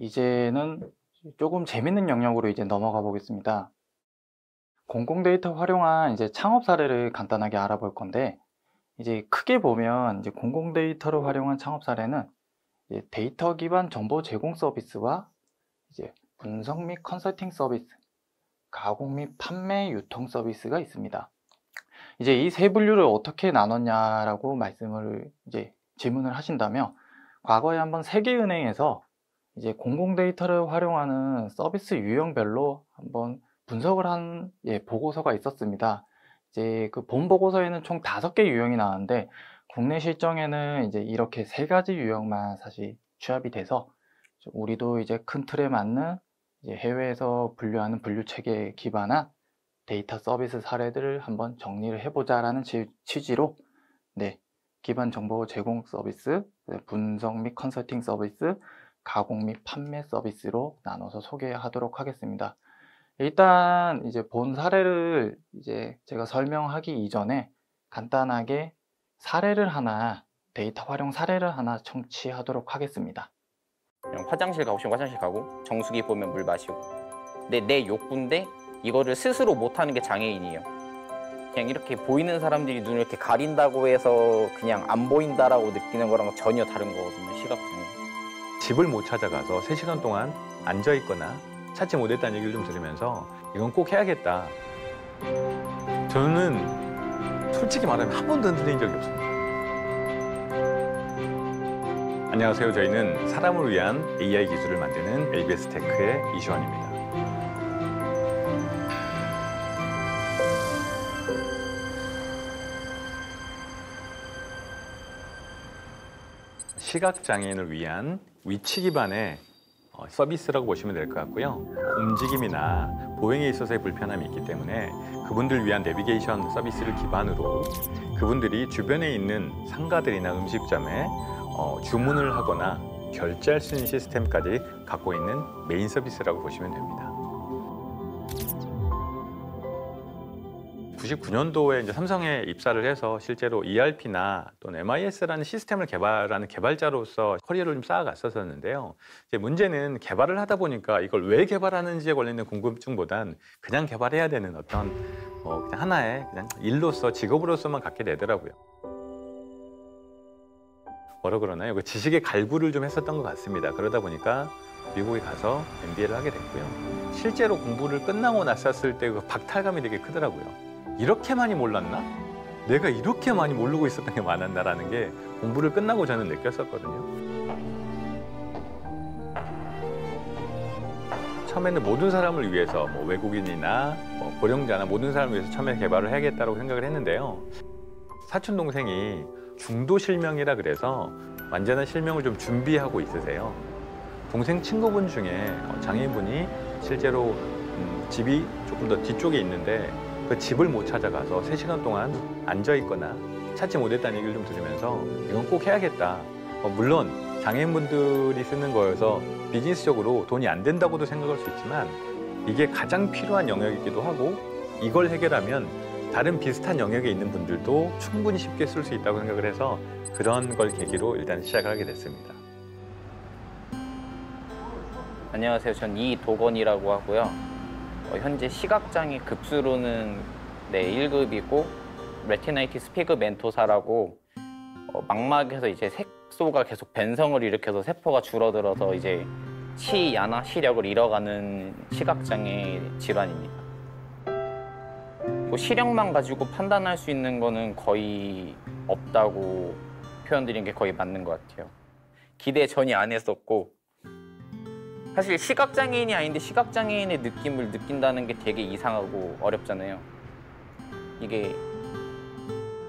이제는 조금 재밌는 영역으로 이제 넘어가 보겠습니다. 공공 데이터 활용한 이제 창업 사례를 간단하게 알아볼 건데, 이제 크게 보면 이제 공공 데이터를 활용한 창업 사례는 이제 데이터 기반 정보 제공 서비스와 이제 분석 및 컨설팅 서비스, 가공 및 판매 유통 서비스가 있습니다. 이제 이 세 분류를 어떻게 나눴냐라고 질문을 하신다면, 과거에 한번 세계은행에서 이제 공공 데이터를 활용하는 서비스 유형별로 한번 분석을 한 보고서가 있었습니다. 이제 그 본 보고서에는 총 5개 유형이 나왔는데, 국내 실정에는 이제 이렇게 3가지 유형만 사실 취합이 돼서 우리도 이제 큰 틀에 맞는 이제 해외에서 분류하는 분류 체계에 기반한 데이터 서비스 사례들을 한번 정리를 해보자라는 취지로 기반 정보 제공 서비스, 분석 및 컨설팅 서비스, 가공 및 판매 서비스로 나눠서 소개하도록 하겠습니다. 일단 이제 본 사례를 이제 제가 설명하기 이전에 간단하게 데이터 활용 사례를 하나 청취하도록 하겠습니다. 그냥 화장실 가고 싶으면 화장실 가고, 정수기 보면 물 마시고. 근데 내 욕구인데 이거를 스스로 못하는 게 장애인이에요. 그냥 이렇게 보이는 사람들이 눈을 이렇게 가린다고 해서 그냥 안 보인다라고 느끼는 거랑 전혀 다른 거거든요, 시각장애. 집을 못 찾아가서 3시간 동안 앉아있거나 찾지 못했다는 얘기를 좀 들으면서 이건 꼭 해야겠다. 저는 솔직히 말하면 한 번도 흔들린 적이 없습니다. 안녕하세요. 저희는 사람을 위한 AI 기술을 만드는 LBS 테크의 이시원입니다. 시각장애인을 위한 위치 기반의 서비스라고 보시면 될 것 같고요. 움직임이나 보행에 있어서의 불편함이 있기 때문에 그분들 위한 내비게이션 서비스를 기반으로 그분들이 주변에 있는 상가들이나 음식점에 주문을 하거나 결제할 수 있는 시스템까지 갖고 있는 메인 서비스라고 보시면 됩니다. 99년도에 이제 삼성에 입사를 해서 실제로 ERP나 또는 MIS라는 시스템을 개발하는 개발자로서 커리어를 좀 쌓아갔었는데요. 이제 문제는 개발을 하다 보니까 이걸 왜 개발하는지에 걸리는 궁금증보단 그냥 개발해야 되는 어떤 그냥 하나의 그냥 일로서 직업으로서만 갖게 되더라고요. 뭐라 그러나요? 그 지식의 갈구를 좀 했었던 것 같습니다. 그러다 보니까 미국에 가서 MBA를 하게 됐고요. 실제로 공부를 끝나고 났었을 때 그 박탈감이 되게 크더라고요. 이렇게 많이 몰랐나? 내가 이렇게 많이 모르고 있었던 게 많았나라는 게 공부를 끝나고 저는 느꼈었거든요. 처음에는 모든 사람을 위해서 외국인이나 고령자나 모든 사람을 위해서 처음에 개발을 해야겠다고 생각을 했는데요. 사촌 동생이 중도 실명이라 그래서 완전한 실명을 좀 준비하고 있으세요. 동생 친구분 중에 장애인분이 실제로 집이 조금 더 뒤쪽에 있는데 그 집을 못 찾아가서 3시간 동안 앉아있거나 찾지 못했다는 얘기를 좀 들으면서 이건 꼭 해야겠다. 물론 장애인분들이 쓰는 거여서 비즈니스적으로 돈이 안 된다고도 생각할 수 있지만 이게 가장 필요한 영역이기도 하고 이걸 해결하면 다른 비슷한 영역에 있는 분들도 충분히 쉽게 쓸 수 있다고 생각을 해서 그런 걸 계기로 일단 시작을 하게 됐습니다. 안녕하세요. 전 이도건이라고 하고요. 현재 시각장애 급수로는 1급이고 레티나이티스 피그 멘토사라고 망막에서 이제 색소가 계속 변성을 일으켜서 세포가 줄어들어서 이제 시야나 시력을 잃어가는 시각장애 질환입니다. 시력만 가지고 판단할 수 있는 거는 거의 없다고 표현드린 게 거의 맞는 것 같아요. 기대 전혀 안 했었고 사실 시각장애인이 아닌데 시각장애인의 느낌을 느낀다는 게 되게 이상하고 어렵잖아요. 이게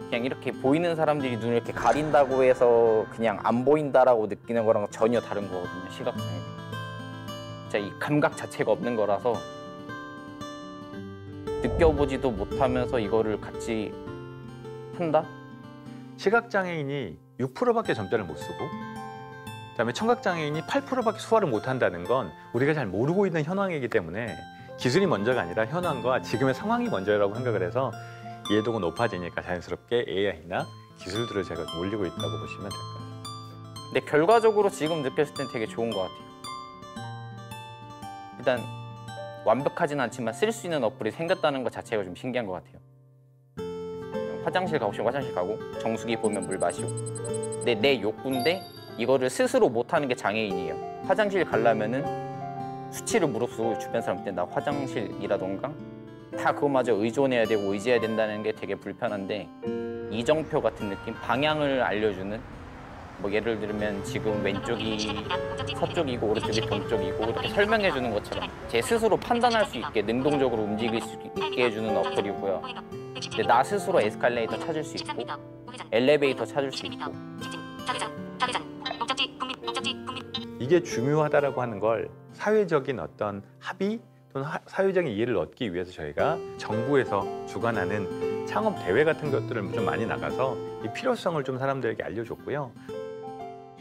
그냥 이렇게 보이는 사람들이 눈을 이렇게 가린다고 해서 그냥 안 보인다라고 느끼는 거랑 전혀 다른 거거든요, 시각장애. 진짜 이 감각 자체가 없는 거라서 느껴보지도 못하면서 이거를 같이 한다? 시각장애인이 6%밖에 점자를 못 쓰고 그다음에 청각장애인이 8%밖에 수화를 못한다는 건 우리가 잘 모르고 있는 현황이기 때문에 기술이 먼저가 아니라 현황과 지금의 상황이 먼저라고 생각을 해서 이해도가 높아지니까 자연스럽게 AI나 기술들을 제가 올리고 있다고 보시면 될 것 같아요. 근데 결과적으로 지금 느꼈을 땐 되게 좋은 것 같아요. 일단 완벽하진 않지만 쓸 수 있는 어플이 생겼다는 것 자체가 좀 신기한 것 같아요. 화장실 가고 싶으면 화장실 가고 정수기 보면 물 마시고. 근데 내 욕구인데 이거를 스스로 못하는 게 장애인이에요. 화장실 가려면은 수치를 무릅쓰고 주변 사람한테 나 화장실이라던가 다 그거마저 의존해야 되고 의지해야 된다는 게 되게 불편한데 이정표 같은 느낌? 방향을 알려주는 뭐 예를 들면 지금 왼쪽이 서쪽이고 오른쪽이 동쪽이고 이렇게 설명해 주는 것처럼 제 스스로 판단할 수 있게 능동적으로 움직일 수 있게 해주는 어플이고요. 근데 나 스스로 에스컬레이터 찾을 수 있고 엘리베이터 찾을 수 있고 이게 중요하다라고 하는 걸 사회적인 어떤 합의 또는 사회적인 이해를 얻기 위해서 저희가 정부에서 주관하는 창업 대회 같은 것들을 좀 많이 나가서 이 필요성을 좀 사람들에게 알려줬고요.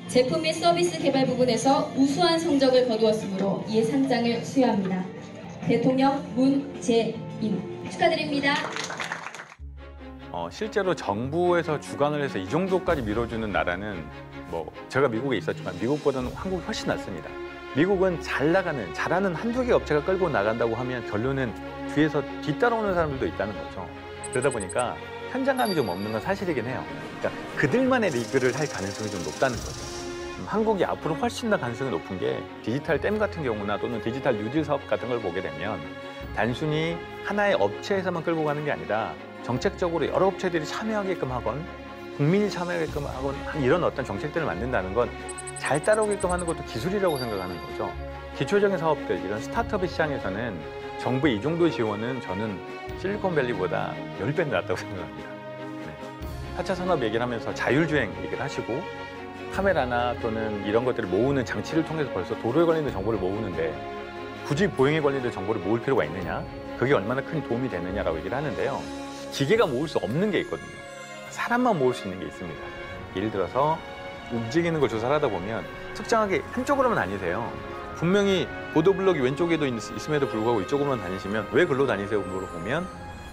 제품 및 서비스 개발 부분에서 우수한 성적을 거두었으므로 이에 상장을 수여합니다. 대통령 문재인 축하드립니다. 실제로 정부에서 주관을 해서 이 정도까지 밀어주는 나라는 뭐 제가 미국에 있었지만 미국보다는 한국이 훨씬 낫습니다. 미국은 잘하는 한두 개 업체가 끌고 나간다고 하면 결론은 뒤에서 뒤따라오는 사람들도 있다는 거죠. 그러다 보니까 현장감이 좀 없는 건 사실이긴 해요. 그러니까 그들만의 리그를 할 가능성이 좀 높다는 거죠. 한국이 앞으로 훨씬 더 가능성이 높은 게 디지털 댐 같은 경우나 또는 디지털 뉴딜 사업 같은 걸 보게 되면 단순히 하나의 업체에서만 끌고 가는 게 아니라 정책적으로 여러 업체들이 참여하게끔 하건 국민이 참여하게끔 하건 이런 어떤 정책들을 만든다는 건 잘 따라오게끔 하는 것도 기술이라고 생각하는 거죠. 기초적인 사업들, 이런 스타트업 시장에서는 정부의 이 정도 지원은 저는 실리콘밸리보다 10배는 낫다고 생각합니다. 4차 산업 얘기를 하면서 자율주행 얘기를 하시고 카메라나 또는 이런 것들을 모으는 장치를 통해서 벌써 도로에 관련된 정보를 모으는데 굳이 보행에 관련된 정보를 모을 필요가 있느냐? 그게 얼마나 큰 도움이 되느냐라고 얘기를 하는데요. 기계가 모을 수 없는 게 있거든요. 사람만 모을 수 있는 게 있습니다. 예를 들어서 움직이는 걸 조사를 하다 보면 특정하게 한쪽으로만 다니세요. 분명히 보도블럭이 왼쪽에도 있음에도 불구하고 이쪽으로만 다니시면 왜 글로 다니세요? 물어보면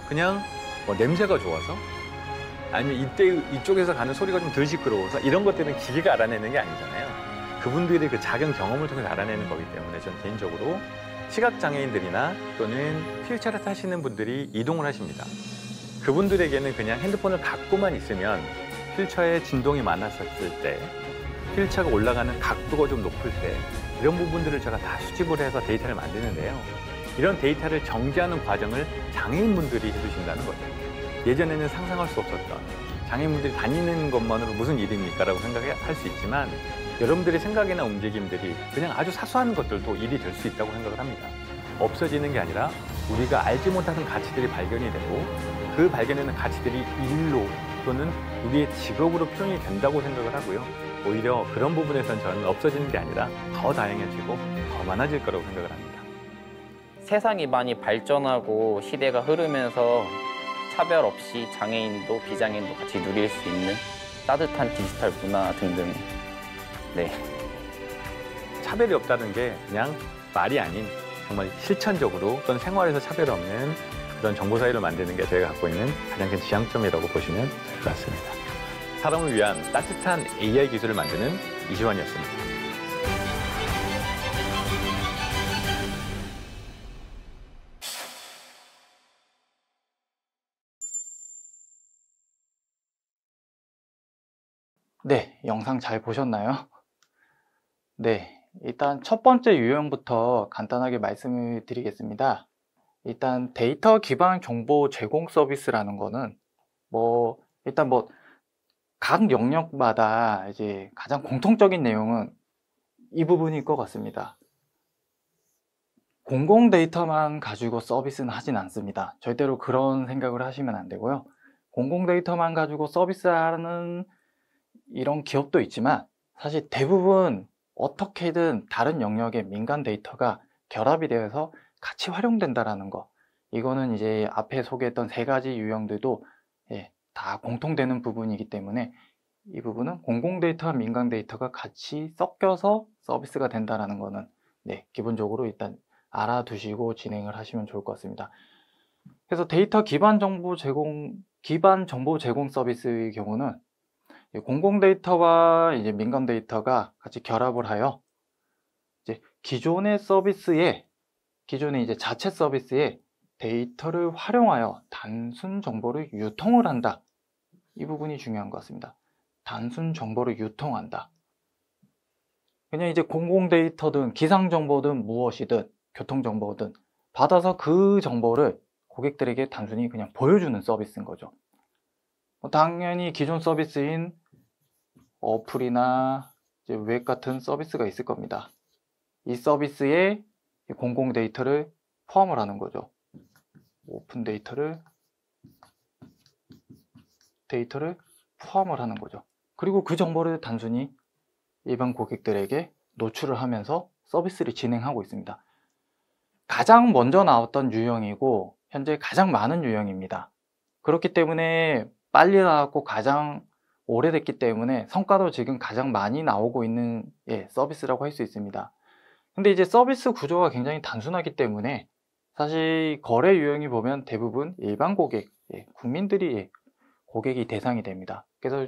그냥 뭐 냄새가 좋아서 아니면 이쪽에서 가는 소리가 좀 덜 시끄러워서 이런 것들은 기계가 알아내는 게 아니잖아요. 그분들이 그 작은 경험을 통해서 알아내는 거기 때문에 저는 개인적으로 시각장애인들이나 또는 휠체어를 타시는 분들이 이동을 하십니다. 그분들에게는 그냥 핸드폰을 갖고만 있으면 휠체어에 진동이 많았었을 때, 휠체어가 올라가는 각도가 좀 높을 때 이런 부분들을 제가 다 수집을 해서 데이터를 만드는데요. 이런 데이터를 정지하는 과정을 장애인분들이 해주신다는 거죠. 예전에는 상상할 수 없었던 장애인분들이 다니는 것만으로 무슨 일입니까? 라고 생각할 수 있지만 여러분들의 생각이나 움직임들이 그냥 아주 사소한 것들도 일이 될 수 있다고 생각을 합니다. 없어지는 게 아니라 우리가 알지 못하는 가치들이 발견이 되고 그 발견되는 가치들이 일로 또는 우리의 직업으로 표현이 된다고 생각을 하고요. 오히려 그런 부분에서는 저는 없어지는 게 아니라 더 다양해지고 더 많아질 거라고 생각을 합니다. 세상이 많이 발전하고 시대가 흐르면서 차별 없이 장애인도 비장애인도 같이 누릴 수 있는 따뜻한 디지털 문화 등등. 네. 차별이 없다는 게 그냥 말이 아닌 정말 실천적으로 또는 생활에서 차별 없는 그런 정보 사회를 만드는 게 저희가 갖고 있는 가장 큰 지향점이라고 보시면 될 것 같습니다. 사람을 위한 따뜻한 AI 기술을 만드는 이시환이었습니다. 네, 영상 잘 보셨나요? 네, 일단 첫 번째 유형부터 간단하게 말씀을 드리겠습니다. 일단 데이터 기반 정보 제공 서비스라는 거는 일단 각 영역마다 이제 가장 공통적인 내용은 이 부분일 것 같습니다. 공공 데이터만 가지고 서비스는 하진 않습니다. 절대로 그런 생각을 하시면 안 되고요. 공공 데이터만 가지고 서비스하는 이런 기업도 있지만 사실 대부분 어떻게든 다른 영역의 민간 데이터가 결합이 되어서 같이 활용된다라는 거, 이거는 이제 앞에 소개했던 세 가지 유형들도 다 공통되는 부분이기 때문에 이 부분은 공공 데이터와 민간 데이터가 같이 섞여서 서비스가 된다라는 거는 기본적으로 일단 알아두시고 진행을 하시면 좋을 것 같습니다. 그래서 데이터 기반 정보 제공 서비스의 경우는 공공 데이터와 이제 민간 데이터가 같이 결합을 하여 이제 기존의 서비스에 기존의 이제 자체 서비스에 데이터를 활용하여 단순 정보를 유통을 한다. 이 부분이 중요한 것 같습니다. 단순 정보를 유통한다. 그냥 이제 공공 데이터든 기상 정보든 무엇이든 교통 정보든 받아서 그 정보를 고객들에게 단순히 그냥 보여주는 서비스인 거죠. 당연히 기존 서비스인 어플이나 이제 웹 같은 서비스가 있을 겁니다. 이 서비스에 공공 데이터를 포함을 하는 거죠. 오픈 데이터를 포함을 하는 거죠. 그리고 그 정보를 단순히 일반 고객들에게 노출을 하면서 서비스를 진행하고 있습니다. 가장 먼저 나왔던 유형이고 현재 가장 많은 유형입니다. 그렇기 때문에 빨리 나왔고 가장 오래됐기 때문에 성과도 지금 가장 많이 나오고 있는 서비스라고 할 수 있습니다. 근데 이제 서비스 구조가 굉장히 단순하기 때문에 사실 거래 유형이 보면 대부분 일반 고객, 국민들이 고객이 대상이 됩니다. 그래서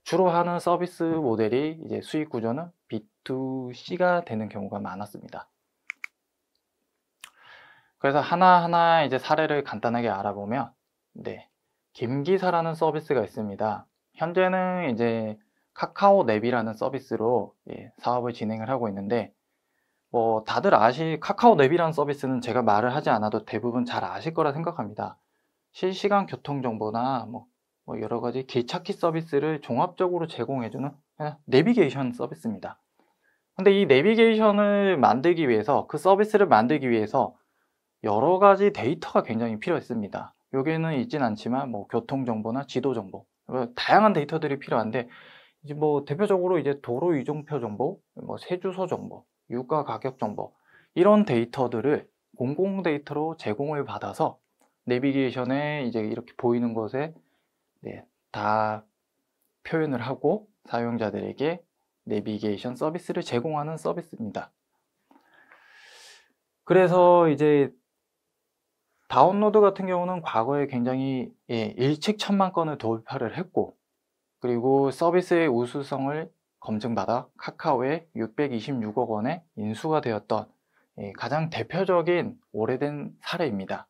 주로 하는 서비스 모델이 이제 수익 구조는 B2C가 되는 경우가 많았습니다. 그래서 하나하나 이제 사례를 간단하게 알아보면, 김기사라는 서비스가 있습니다. 현재는 이제 카카오 랩이라는 서비스로 사업을 진행을 하고 있는데, 다들 카카오 랩이라는 서비스는 제가 말을 하지 않아도 대부분 잘 아실 거라 생각합니다. 실시간 교통 정보나 여러 가지 길 찾기 서비스를 종합적으로 제공해주는 내비게이션 서비스입니다. 근데 이 내비게이션을 만들기 위해서, 그 서비스를 만들기 위해서 여러 가지 데이터가 굉장히 필요했습니다. 여기에는 있진 않지만 교통 정보나 지도 정보, 다양한 데이터들이 필요한데, 이제 대표적으로 이제 도로 이종표 정보, 세주소 정보, 유가 가격 정보, 이런 데이터들을 공공 데이터로 제공을 받아서 내비게이션에 이제 이렇게 보이는 곳에 다 표현을 하고 사용자들에게 내비게이션 서비스를 제공하는 서비스입니다. 그래서 이제 다운로드 같은 경우는 과거에 굉장히 일칙천만 건을 돌파를 했고, 그리고 서비스의 우수성을 검증받아 카카오에 626억 원의 인수가 되었던 가장 대표적인 오래된 사례입니다.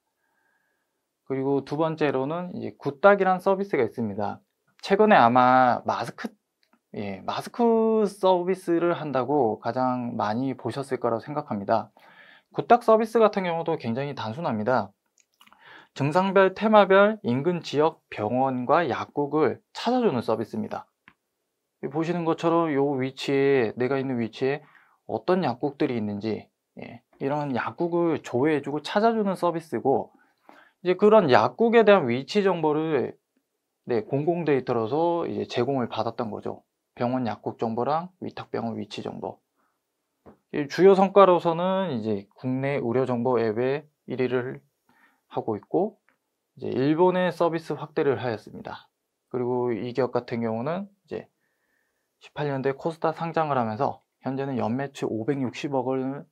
그리고 두 번째로는 이제 굿닥이라는 서비스가 있습니다. 최근에 아마 마스크 서비스를 한다고 가장 많이 보셨을 거라고 생각합니다. 굿닥 서비스 같은 경우도 굉장히 단순합니다. 증상별, 테마별, 인근 지역 병원과 약국을 찾아주는 서비스입니다. 보시는 것처럼 내가 있는 위치에 어떤 약국들이 있는지 이런 약국을 조회해주고 찾아주는 서비스고, 이제 그런 약국에 대한 위치 정보를 공공 데이터로서 이제 제공을 받았던 거죠. 병원 약국 정보랑 위탁병원 위치 정보. 주요 성과로서는 이제 국내 의료 정보 앱에 1위를 하고 있고, 이제 일본의 서비스 확대를 하였습니다. 그리고 이 기업 같은 경우는 이제 18년도에 코스닥 상장을 하면서 현재는 연매출 560억 원을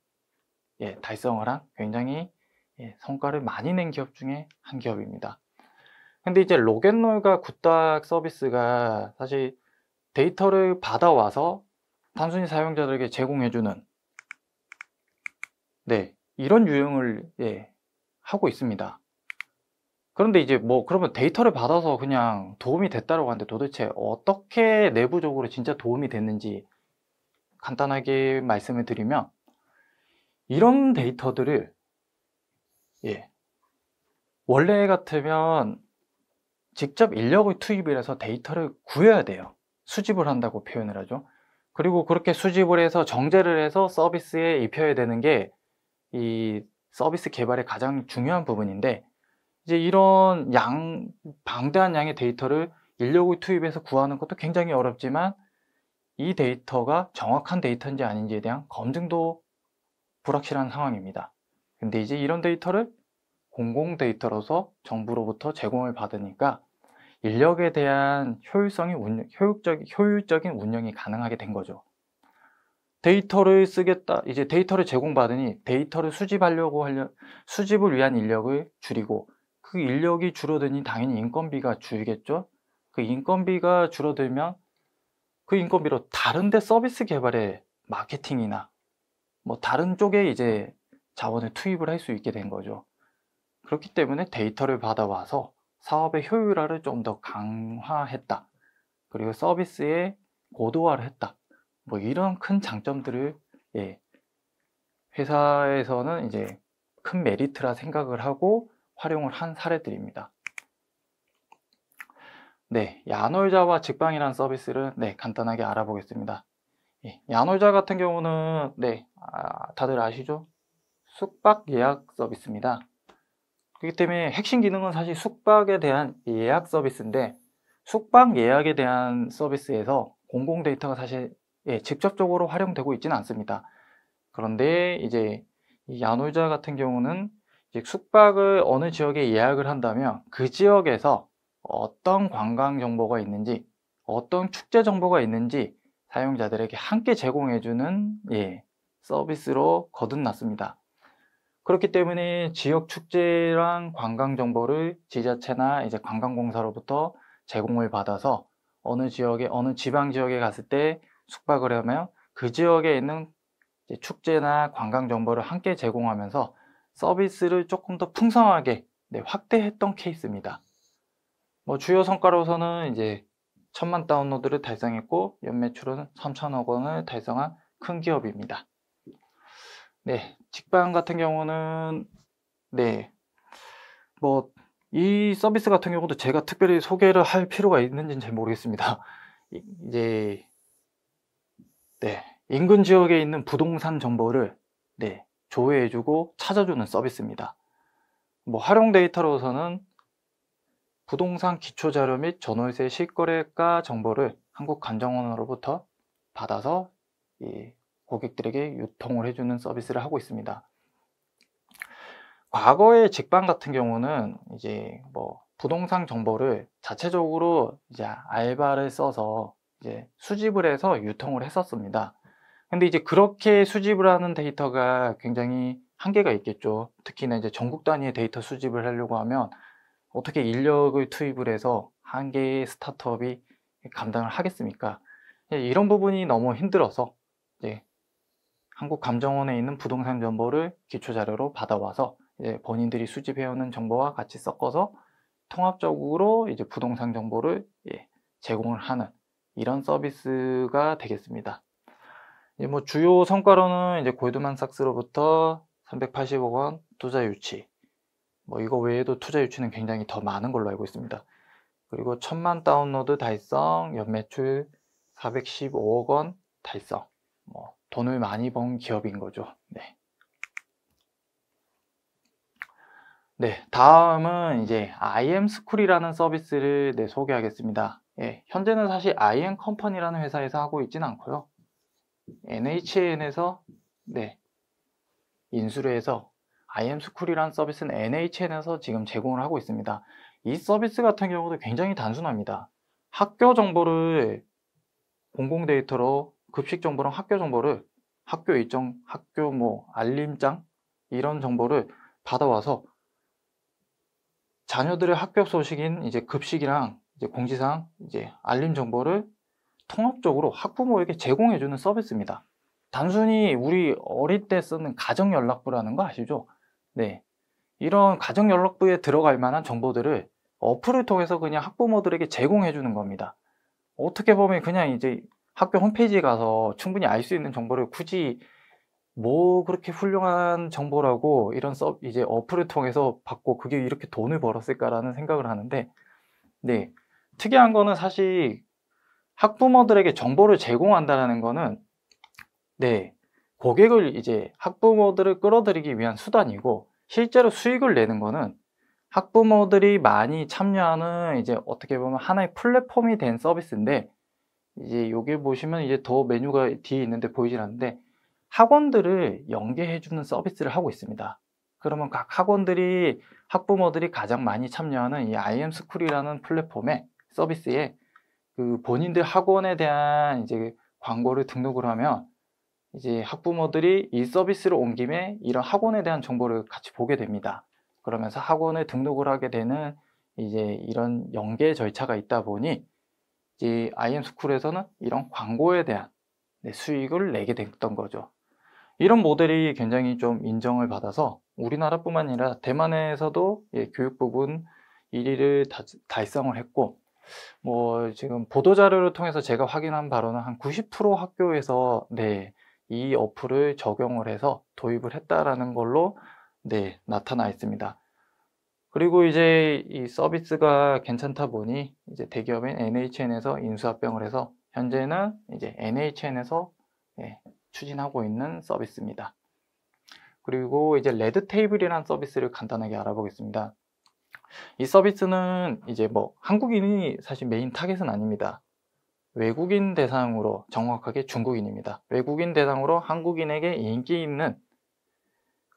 달성을 한 굉장히 성과를 많이 낸 기업 중에 한 기업입니다. 근데 이제 로겟롤과 굿닥 서비스가 사실 데이터를 받아와서 단순히 사용자들에게 제공해주는 이런 유형을 하고 있습니다. 그런데 이제 그러면 데이터를 받아서 그냥 도움이 됐다고 하는데 도대체 어떻게 내부적으로 진짜 도움이 됐는지 간단하게 말씀을 드리면, 이런 데이터들을 원래 같으면 직접 인력을 투입을 해서 데이터를 구해야 돼요. 수집을 한다고 표현을 하죠. 그리고 그렇게 수집을 해서 정제를 해서 서비스에 입혀야 되는 게 이 서비스 개발의 가장 중요한 부분인데, 이제 이런 방대한 양의 데이터를 인력을 투입해서 구하는 것도 굉장히 어렵지만, 이 데이터가 정확한 데이터인지 아닌지에 대한 검증도 불확실한 상황입니다. 근데 이제 이런 데이터를 공공 데이터로서 정부로부터 제공을 받으니까 인력에 대한 효율적인 운영이 가능하게 된 거죠. 데이터를 쓰겠다, 이제 데이터를 제공받으니 데이터를 수집을 위한 인력을 줄이고, 그 인력이 줄어드니 당연히 인건비가 줄겠죠. 그 인건비가 줄어들면 그 인건비로 다른 데 서비스 개발에 마케팅이나 다른 쪽에 이제 자원을 투입을 할 수 있게 된 거죠. 그렇기 때문에 데이터를 받아와서 사업의 효율화를 좀 더 강화했다. 그리고 서비스의 고도화를 했다. 뭐 이런 큰 장점들을 회사에서는 이제 큰 메리트라 생각을 하고 활용을 한 사례들입니다. 네, 야놀자와 직방이라는 서비스를 간단하게 알아보겠습니다. 야놀자 같은 경우는 다들 아시죠? 숙박 예약 서비스입니다. 그렇기 때문에 핵심 기능은 사실 숙박에 대한 예약 서비스인데, 숙박 예약에 대한 서비스에서 공공 데이터가 사실 직접적으로 활용되고 있지는 않습니다. 그런데 이제 이 야놀자 같은 경우는 이제 숙박을 어느 지역에 예약을 한다면 그 지역에서 어떤 관광 정보가 있는지, 어떤 축제 정보가 있는지 사용자들에게 함께 제공해주는 서비스로 거듭났습니다. 그렇기 때문에 지역 축제랑 관광 정보를 지자체나 이제 관광공사로부터 제공을 받아서 어느 지역에, 어느 지방 지역에 갔을 때 숙박을 하면 그 지역에 있는 축제나 관광 정보를 함께 제공하면서 서비스를 조금 더 풍성하게 확대했던 케이스입니다. 뭐 주요 성과로서는 이제 1000만 다운로드를 달성했고 연매출은 3천억 원을 달성한 큰 기업입니다. 직방 같은 경우는 뭐 이 서비스 같은 경우도 제가 특별히 소개를 할 필요가 있는지는 잘 모르겠습니다. 이제 인근 지역에 있는 부동산 정보를 조회해주고 찾아주는 서비스입니다. 뭐 활용 데이터로서는 부동산 기초자료 및 전월세 실거래가 정보를 한국감정원으로부터 받아서 고객들에게 유통을 해주는 서비스를 하고 있습니다. 과거의 직방 같은 경우는 이제 뭐 부동산 정보를 자체적으로 이제 알바를 써서 이제 수집을 해서 유통을 했었습니다. 근데 이제 그렇게 수집을 하는 데이터가 굉장히 한계가 있겠죠. 특히나 이제 전국 단위의 데이터 수집을 하려고 하면 어떻게 인력을 투입을 해서 한 개의 스타트업이 감당을 하겠습니까? 이런 부분이 너무 힘들어서 이제 한국감정원에 있는 부동산 정보를 기초자료로 받아와서 이제 본인들이 수집해오는 정보와 같이 섞어서 통합적으로 이제 부동산 정보를 제공을 하는 이런 서비스가 되겠습니다. 뭐 주요 성과로는 이제 골드만삭스로부터 380억 원 투자 유치, 뭐 이거 외에도 투자 유치는 굉장히 더 많은 걸로 알고 있습니다. 그리고 1000만 다운로드 달성, 연매출 415억 원 달성. 뭐 돈을 많이 번 기업인 거죠. 다음은 이제 IM스쿨이라는 서비스를 소개하겠습니다. 현재는 사실 IM컴퍼니라는 회사에서 하고 있지는 않고요. NHN에서 인수를 해서 IM스쿨이라는 서비스는 NHN에서 지금 제공을 하고 있습니다. 이 서비스 같은 경우도 굉장히 단순합니다. 학교 정보를 공공 데이터로 급식 정보랑 학교 정보를 학교 일정, 학교 뭐 알림장 이런 정보를 받아와서 자녀들의 학교 소식인 이제 급식이랑 이제 공지사항, 이제 알림 정보를 통합적으로 학부모에게 제공해주는 서비스입니다. 단순히 우리 어릴 때 쓰는 가정연락부라는 거 아시죠? 이런 가정연락부에 들어갈 만한 정보들을 어플을 통해서 그냥 학부모들에게 제공해주는 겁니다. 어떻게 보면 그냥 이제 학교 홈페이지에 가서 충분히 알 수 있는 정보를 굳이 뭐 그렇게 훌륭한 정보라고 이런 이제 어플을 통해서 받고 그게 이렇게 돈을 벌었을까라는 생각을 하는데, 특이한 거는 사실 학부모들에게 정보를 제공한다는 거는 고객을 이제 학부모들을 끌어들이기 위한 수단이고, 실제로 수익을 내는 거는 학부모들이 많이 참여하는 이제 어떻게 보면 하나의 플랫폼이 된 서비스인데, 이제 여기 보시면 이제 더 메뉴가 뒤에 있는데 보이질 않는데 학원들을 연계해주는 서비스를 하고 있습니다. 그러면 각 학원들이 학부모들이 가장 많이 참여하는 이 IM스쿨이라는 플랫폼의 서비스에 그 본인들 학원에 대한 이제 광고를 등록을 하면 이제 학부모들이 이 서비스를 온 김에 이런 학원에 대한 정보를 같이 보게 됩니다. 그러면서 학원에 등록을 하게 되는 이제 이런 연계 절차가 있다 보니 이제 IM스쿨에서는 이런 광고에 대한 수익을 내게 됐던 거죠. 이런 모델이 굉장히 좀 인정을 받아서 우리나라뿐만 아니라 대만에서도 교육 부분 1위를 달성을 했고, 뭐 지금 보도자료를 통해서 제가 확인한 바로는 한 90% 학교에서 이 어플을 적용을 해서 도입을 했다라는 걸로 나타나 있습니다. 그리고 이제 이 서비스가 괜찮다 보니 이제 대기업인 NHN에서 인수합병을 해서 현재는 이제 NHN에서 추진하고 있는 서비스입니다. 그리고 이제 레드테이블이라는 서비스를 간단하게 알아보겠습니다. 이 서비스는 이제 뭐 한국인이 사실 메인 타겟은 아닙니다. 외국인 대상으로, 정확하게 중국인입니다. 외국인 대상으로 한국인에게 인기 있는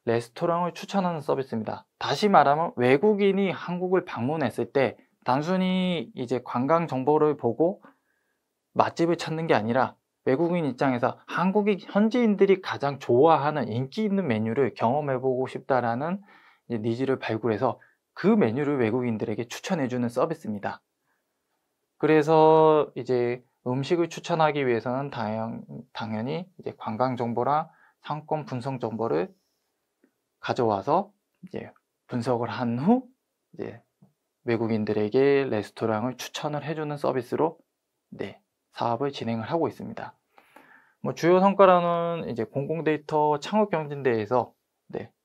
레스토랑을 추천하는 서비스입니다. 다시 말하면 외국인이 한국을 방문했을 때 단순히 이제 관광 정보를 보고 맛집을 찾는 게 아니라 외국인 입장에서 한국인 현지인들이 가장 좋아하는 인기 있는 메뉴를 경험해보고 싶다라는 니즈를 발굴해서 그 메뉴를 외국인들에게 추천해주는 서비스입니다. 그래서 이제 음식을 추천하기 위해서는 당연히 이제 관광 정보랑 상권 분석 정보를 가져와서 이제 분석을 한 후 이제 외국인들에게 레스토랑을 추천을 해주는 서비스로 사업을 진행을 하고 있습니다. 뭐 주요 성과로는 이제 공공데이터 창업경진대회에서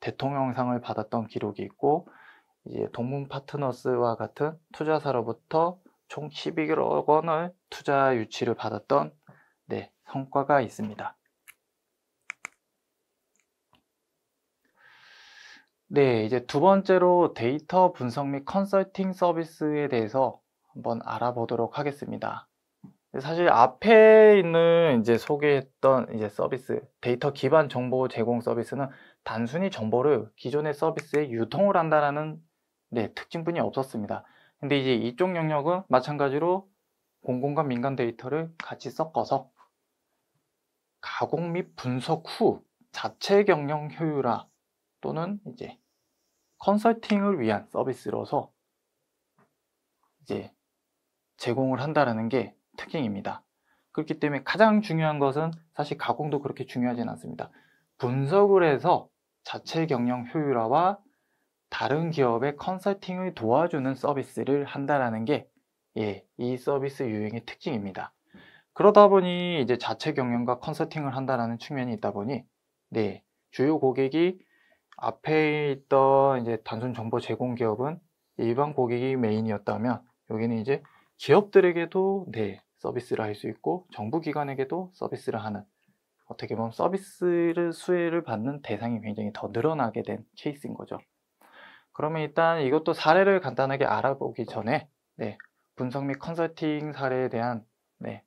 대통령상을 받았던 기록이 있고, 이제 동문 파트너스와 같은 투자사로부터 총 12억 원을 투자 유치를 받았던 성과가 있습니다. 이제 두 번째로 데이터 분석 및 컨설팅 서비스에 대해서 한번 알아보도록 하겠습니다. 사실 앞에 있는 이제 소개했던 이제 서비스, 데이터 기반 정보 제공 서비스는 단순히 정보를 기존의 서비스에 유통을 한다는 특징뿐이 없었습니다. 근데 이제 이쪽 영역은 마찬가지로 공공과 민간 데이터를 같이 섞어서 가공 및 분석 후 자체 경영 효율화 또는 이제 컨설팅을 위한 서비스로서 이제 제공을 한다는 게 특징입니다. 그렇기 때문에 가장 중요한 것은 사실 가공도 그렇게 중요하진 않습니다. 분석을 해서 자체 경영 효율화와 다른 기업의 컨설팅을 도와주는 서비스를 한다는 게 이 서비스 유형의 특징입니다. 그러다 보니 이제 자체 경영과 컨설팅을 한다는 측면이 있다 보니 주요 고객이 앞에 있던 이제 단순 정보 제공 기업은 일반 고객이 메인이었다면, 여기는 이제 기업들에게도 서비스를 할 수 있고 정부기관에게도 서비스를 하는, 어떻게 보면 서비스를 수혜를 받는 대상이 굉장히 더 늘어나게 된 케이스인 거죠. 그러면 일단 이것도 사례를 간단하게 알아보기 전에 분석 및 컨설팅 사례에 대한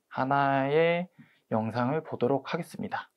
하나의 영상을 보도록 하겠습니다.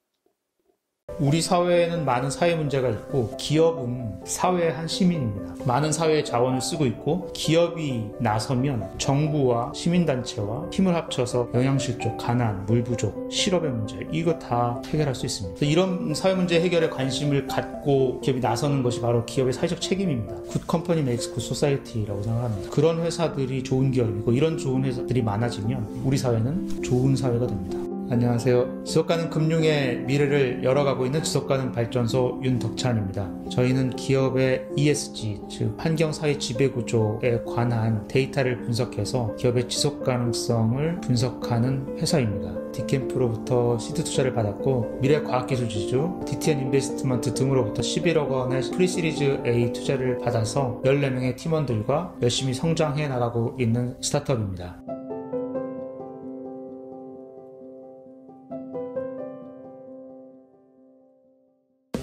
우리 사회에는 많은 사회 문제가 있고 기업은 사회의 한 시민입니다. 많은 사회의 자원을 쓰고 있고, 기업이 나서면 정부와 시민단체와 힘을 합쳐서 영양실조, 가난, 물 부족, 실업의 문제, 이거 다 해결할 수 있습니다. 이런 사회 문제 해결에 관심을 갖고 기업이 나서는 것이 바로 기업의 사회적 책임입니다. Good company makes good society라고 생각합니다. 그런 회사들이 좋은 기업이고 이런 좋은 회사들이 많아지면 우리 사회는 좋은 사회가 됩니다. 안녕하세요. 지속가능 금융의 미래를 열어가고 있는 지속가능 발전소 윤덕찬입니다. 저희는 기업의 ESG, 즉 환경사회 지배구조에 관한 데이터를 분석해서 기업의 지속가능성을 분석하는 회사입니다. 디캠프로부터 시드 투자를 받았고, 미래과학기술지주, DTN 인베스트먼트 등으로부터 11억 원의 프리시리즈 A 투자를 받아서 14명의 팀원들과 열심히 성장해 나가고 있는 스타트업입니다.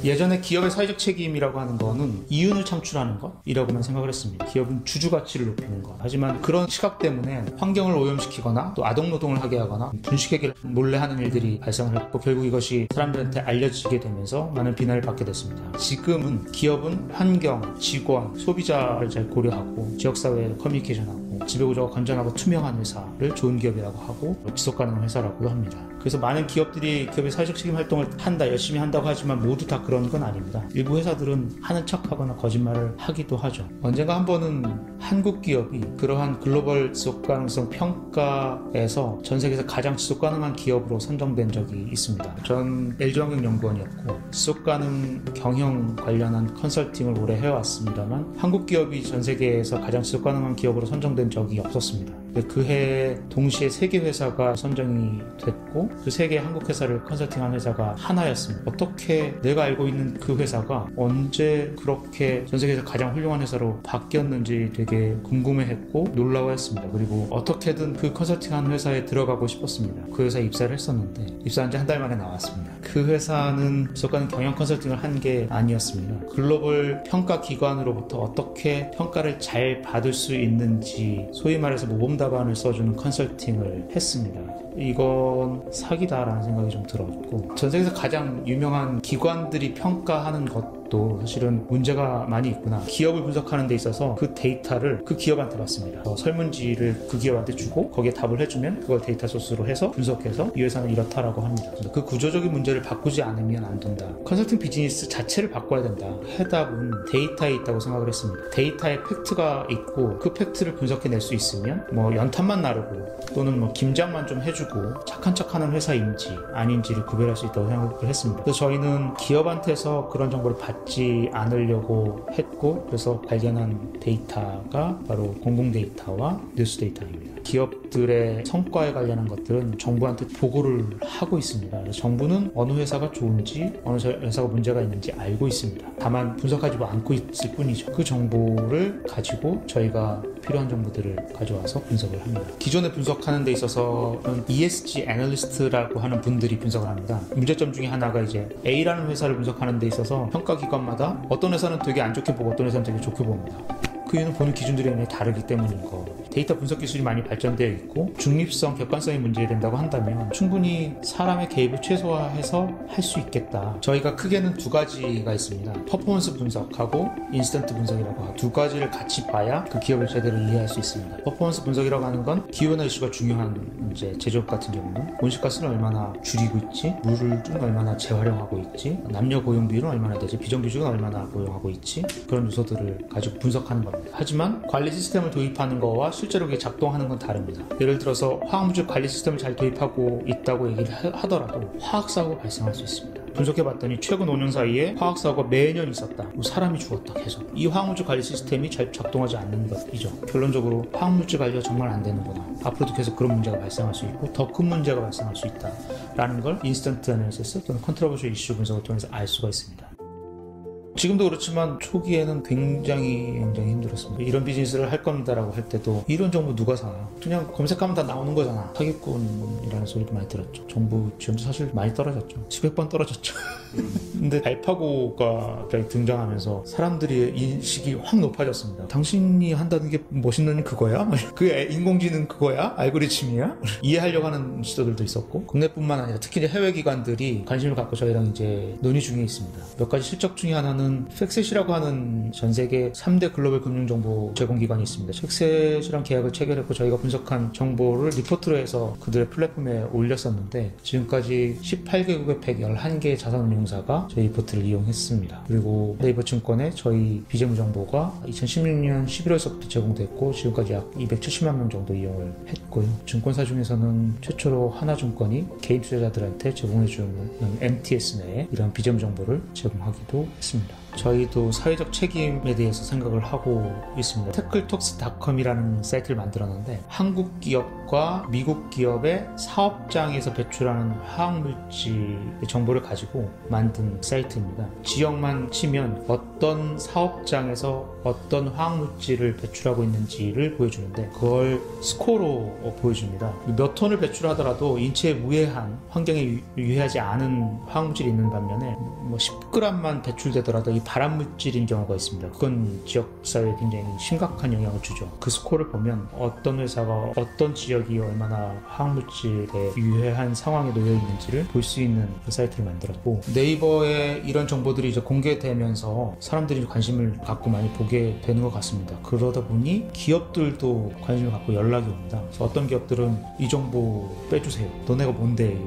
예전에 기업의 사회적 책임이라고 하는 거는 이윤을 창출하는 것이라고만 생각을 했습니다. 기업은 주주가치를 높이는 것. 하지만 그런 시각 때문에 환경을 오염시키거나 또 아동노동을 하게 하거나 분식회계를 몰래 하는 일들이 발생을 했고, 결국 이것이 사람들한테 알려지게 되면서 많은 비난을 받게 됐습니다. 지금은 기업은 환경, 직원, 소비자를 잘 고려하고 지역사회에 커뮤니케이션하고 지배구조가 건전하고 투명한 회사를 좋은 기업이라고 하고 지속가능한 회사라고도 합니다. 그래서 많은 기업들이 기업의 사회적 책임 활동을 한다, 열심히 한다고 하지만 모두 다 그런 건 아닙니다. 일부 회사들은 하는 척하거나 거짓말을 하기도 하죠. 언젠가 한 번은 한국 기업이 그러한 글로벌 지속 가능성 평가에서 전 세계에서 가장 지속 가능한 기업으로 선정된 적이 있습니다. 전 LG환경연구원이었고 지속 가능 경영 관련한 컨설팅을 오래 해왔습니다만 한국 기업이 전 세계에서 가장 지속 가능한 기업으로 선정된 적이 없었습니다. 그해 동시에 3개 회사가 선정이 됐고 그 3개 한국 회사를 컨설팅한 회사가 하나였습니다. 어떻게 내가 알고 있는 그 회사가 언제 그렇게 전 세계에서 가장 훌륭한 회사로 바뀌었는지 되게 궁금해했고 놀라워했습니다. 그리고 어떻게든 그 컨설팅한 회사에 들어가고 싶었습니다. 그 회사에 입사를 했었는데 입사한 지 한 달 만에 나왔습니다. 그 회사는 지속가능 경영 컨설팅을 한 게 아니었습니다. 글로벌 평가 기관으로부터 어떻게 평가를 잘 받을 수 있는지 소위 말해서 모범 답안을 써주는 컨설팅을 했습니다. 이건 사기다라는 생각이 좀 들었고 전 세계에서 가장 유명한 기관들이 평가하는 것도 사실은 문제가 많이 있구나. 기업을 분석하는 데 있어서 그 데이터를 그 기업한테 받습니다. 설문지를 그 기업한테 주고 거기에 답을 해주면 그걸 데이터 소스로 해서 분석해서 이 회사는 이렇다라고 합니다. 그 구조적인 문제를 바꾸지 않으면 안 된다. 컨설팅 비즈니스 자체를 바꿔야 된다. 해답은 데이터에 있다고 생각을 했습니다. 데이터에 팩트가 있고 그 팩트를 분석해낼 수 있으면 뭐 연탄만 나르고 또는 뭐 김장만 좀 해주고 착한 척하는 회사인지 아닌지를 구별할 수 있다고 생각을 했습니다. 그래서 저희는 기업한테서 그런 정보를 받지 않으려고 했고 그래서 발견한 데이터가 바로 공공 데이터와 뉴스 데이터입니다. 기업들의 성과에 관련한 것들은 정부한테 보고를 하고 있습니다. 그래서 정부는 어느 회사가 좋은지 어느 회사가 문제가 있는지 알고 있습니다. 다만 분석하지 않고 있을 뿐이죠. 그 정보를 가지고 저희가 필요한 정보들을 가져와서 분석을 합니다. 기존에 분석하는 데 있어서는 ESG 애널리스트라고 하는 분들이 분석을 합니다. 문제점 중에 하나가 이제 A라는 회사를 분석하는 데 있어서 평가기관마다 어떤 회사는 되게 안 좋게 보고 어떤 회사는 되게 좋게 봅니다. 그 이유는 보는 기준들이 다르기 때문인 거. 데이터 분석 기술이 많이 발전되어 있고 중립성, 객관성이 문제된다고 한다면 충분히 사람의 개입을 최소화해서 할 수 있겠다. 저희가 크게는 2가지가 있습니다. 퍼포먼스 분석하고 인스턴트 분석이라고 하고 2가지를 같이 봐야 그 기업을 제대로 이해할 수 있습니다. 퍼포먼스 분석이라고 하는 건 기후변화 이슈가 중요한 이제 제조업 같은 경우는 온실가스는 얼마나 줄이고 있지, 물을 좀 얼마나 재활용하고 있지, 남녀 고용 비율은 얼마나 되지, 비정규직은 얼마나 고용하고 있지, 그런 요소들을 가지고 분석하는 겁니다. 하지만 관리 시스템을 도입하는 거와 실제로 그게 작동하는 건 다릅니다. 예를 들어서 화학물질 관리 시스템을 잘 도입하고 있다고 얘기를 하더라도 화학사고가 발생할 수 있습니다. 분석해봤더니 최근 5년 사이에 화학사고가 매년 있었다. 사람이 죽었다 계속. 이 화학물질 관리 시스템이 잘 작동하지 않는 것이죠. 결론적으로 화학물질 관리가 정말 안 되는구나. 앞으로도 계속 그런 문제가 발생할 수 있고 더 큰 문제가 발생할 수 있다라는 걸 인스턴트 애널리시스 또는 컨트로버셜 이슈 분석을 통해서 알 수가 있습니다. 지금도 그렇지만 초기에는 굉장히 힘들었습니다. 이런 비즈니스를 할 겁니다라고 할 때도 이런 정보 누가 사나? 그냥 검색하면 다 나오는 거잖아. 사기꾼이라는 소리도 많이 들었죠. 정부 지원도 사실 많이 떨어졌죠. 수백 번 떨어졌죠. 근데 알파고가 등장하면서 사람들의 인식이 확 높아졌습니다. 당신이 한다는 게 멋있는 그거야? 그게 인공지능 그거야? 알고리즘이야? 이해하려고 하는 시도들도 있었고 국내뿐만 아니라 특히 해외 기관들이 관심을 갖고 저희랑 이제 논의 중에 있습니다. 몇 가지 실적 중에 하나는 팩셋이라고 하는 전 세계 3대 글로벌 금융정보 제공기관이 있습니다. 팩셋이랑 계약을 체결했고 저희가 분석한 정보를 리포트로 해서 그들의 플랫폼에 올렸었는데 지금까지 18개국의 111개의 자산운용사가 저희 리포트를 이용했습니다. 그리고 네이버 증권에 저희 비재무 정보가 2016년 11월서부터 제공됐고 지금까지 약 270만 명 정도 이용을 했고요. 증권사 중에서는 최초로 하나증권이 개인 투자자들한테 제공해주는 MTS 내에 이런 비재무 정보를 제공하기도 했습니다. 저희도 사회적 책임에 대해서 생각을 하고 있습니다. 태클톡스.com이라는 사이트를 만들었는데 한국 기업과 미국 기업의 사업장에서 배출하는 화학물질 정보를 가지고 만든 사이트입니다. 지역만 치면 어떤 사업장에서 어떤 화학물질을 배출하고 있는지를 보여주는데 그걸 스코어로 보여줍니다. 몇 톤을 배출하더라도 인체에 무해한, 환경에 유해하지 않은 화학물질이 있는 반면에 10g만 배출되더라도 이 발암물질인 경우가 있습니다. 그건 지역사회에 굉장히 심각한 영향을 주죠. 그 스코어를 보면 어떤 회사가 어떤 지역이 얼마나 화학물질에 유해한 상황에 놓여 있는지를 볼 수 있는 그 사이트를 만들었고 네이버에 이런 정보들이 이제 공개되면서 사람들이 관심을 갖고 많이 보게 되는 것 같습니다. 그러다 보니 기업들도 관심을 갖고 연락이 옵니다. 그래서 어떤 기업들은 이 정보 빼주세요. 너네가 뭔데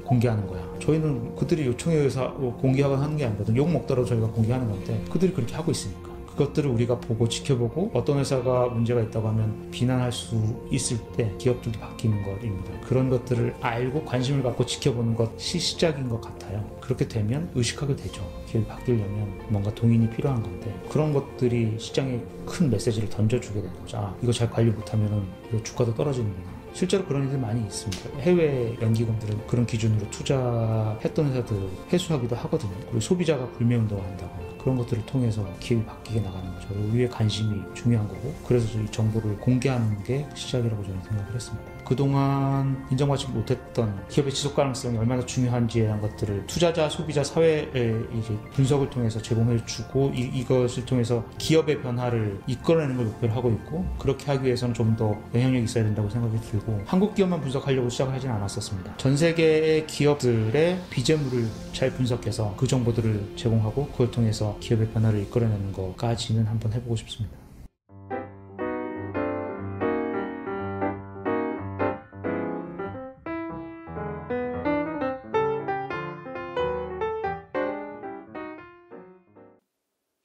공개하는 거야. 저희는 그들이 요청에 의해서 공개하거나 하는 게 아니거든요. 욕 먹더라도 저희가 공개하는 건데 그들이 그렇게 하고 있으니까 그것들을 우리가 보고 지켜보고 어떤 회사가 문제가 있다고 하면 비난할 수 있을 때 기업들도 바뀌는 것입니다. 그런 것들을 알고 관심을 갖고 지켜보는 것이 시작인 것 같아요. 그렇게 되면 의식하게 되죠. 기업이 바뀌려면 뭔가 동인이 필요한 건데 그런 것들이 시장에 큰 메시지를 던져주게 되는 거죠. 아, 이거 잘 관리 못하면 주가도 떨어지는구나. 실제로 그런 일들 많이 있습니다. 해외 연기금들은 그런 기준으로 투자했던 회사들을 회수하기도 하거든요. 그리고 소비자가 불매운동을 한다거나 그런 것들을 통해서 기업이 바뀌게 나가는 거죠. 우리의 관심이 중요한 거고 그래서 이 정보를 공개하는 게 시작이라고 저는 생각을 했습니다. 그동안 인정받지 못했던 기업의 지속 가능성이 얼마나 중요한지에 대한 것들을 투자자, 소비자, 사회의 이제 분석을 통해서 제공해주고 이것을 통해서 기업의 변화를 이끌어내는 걸 목표로 하고 있고 그렇게 하기 위해서는 좀 더 영향력이 있어야 된다고 생각이 들고 한국 기업만 분석하려고 시작을 하진 않았었습니다. 전 세계의 기업들의 비재물을 잘 분석해서 그 정보들을 제공하고 그걸 통해서 기업의 변화를 이끌어내는 것까지는 한번 해보고 싶습니다.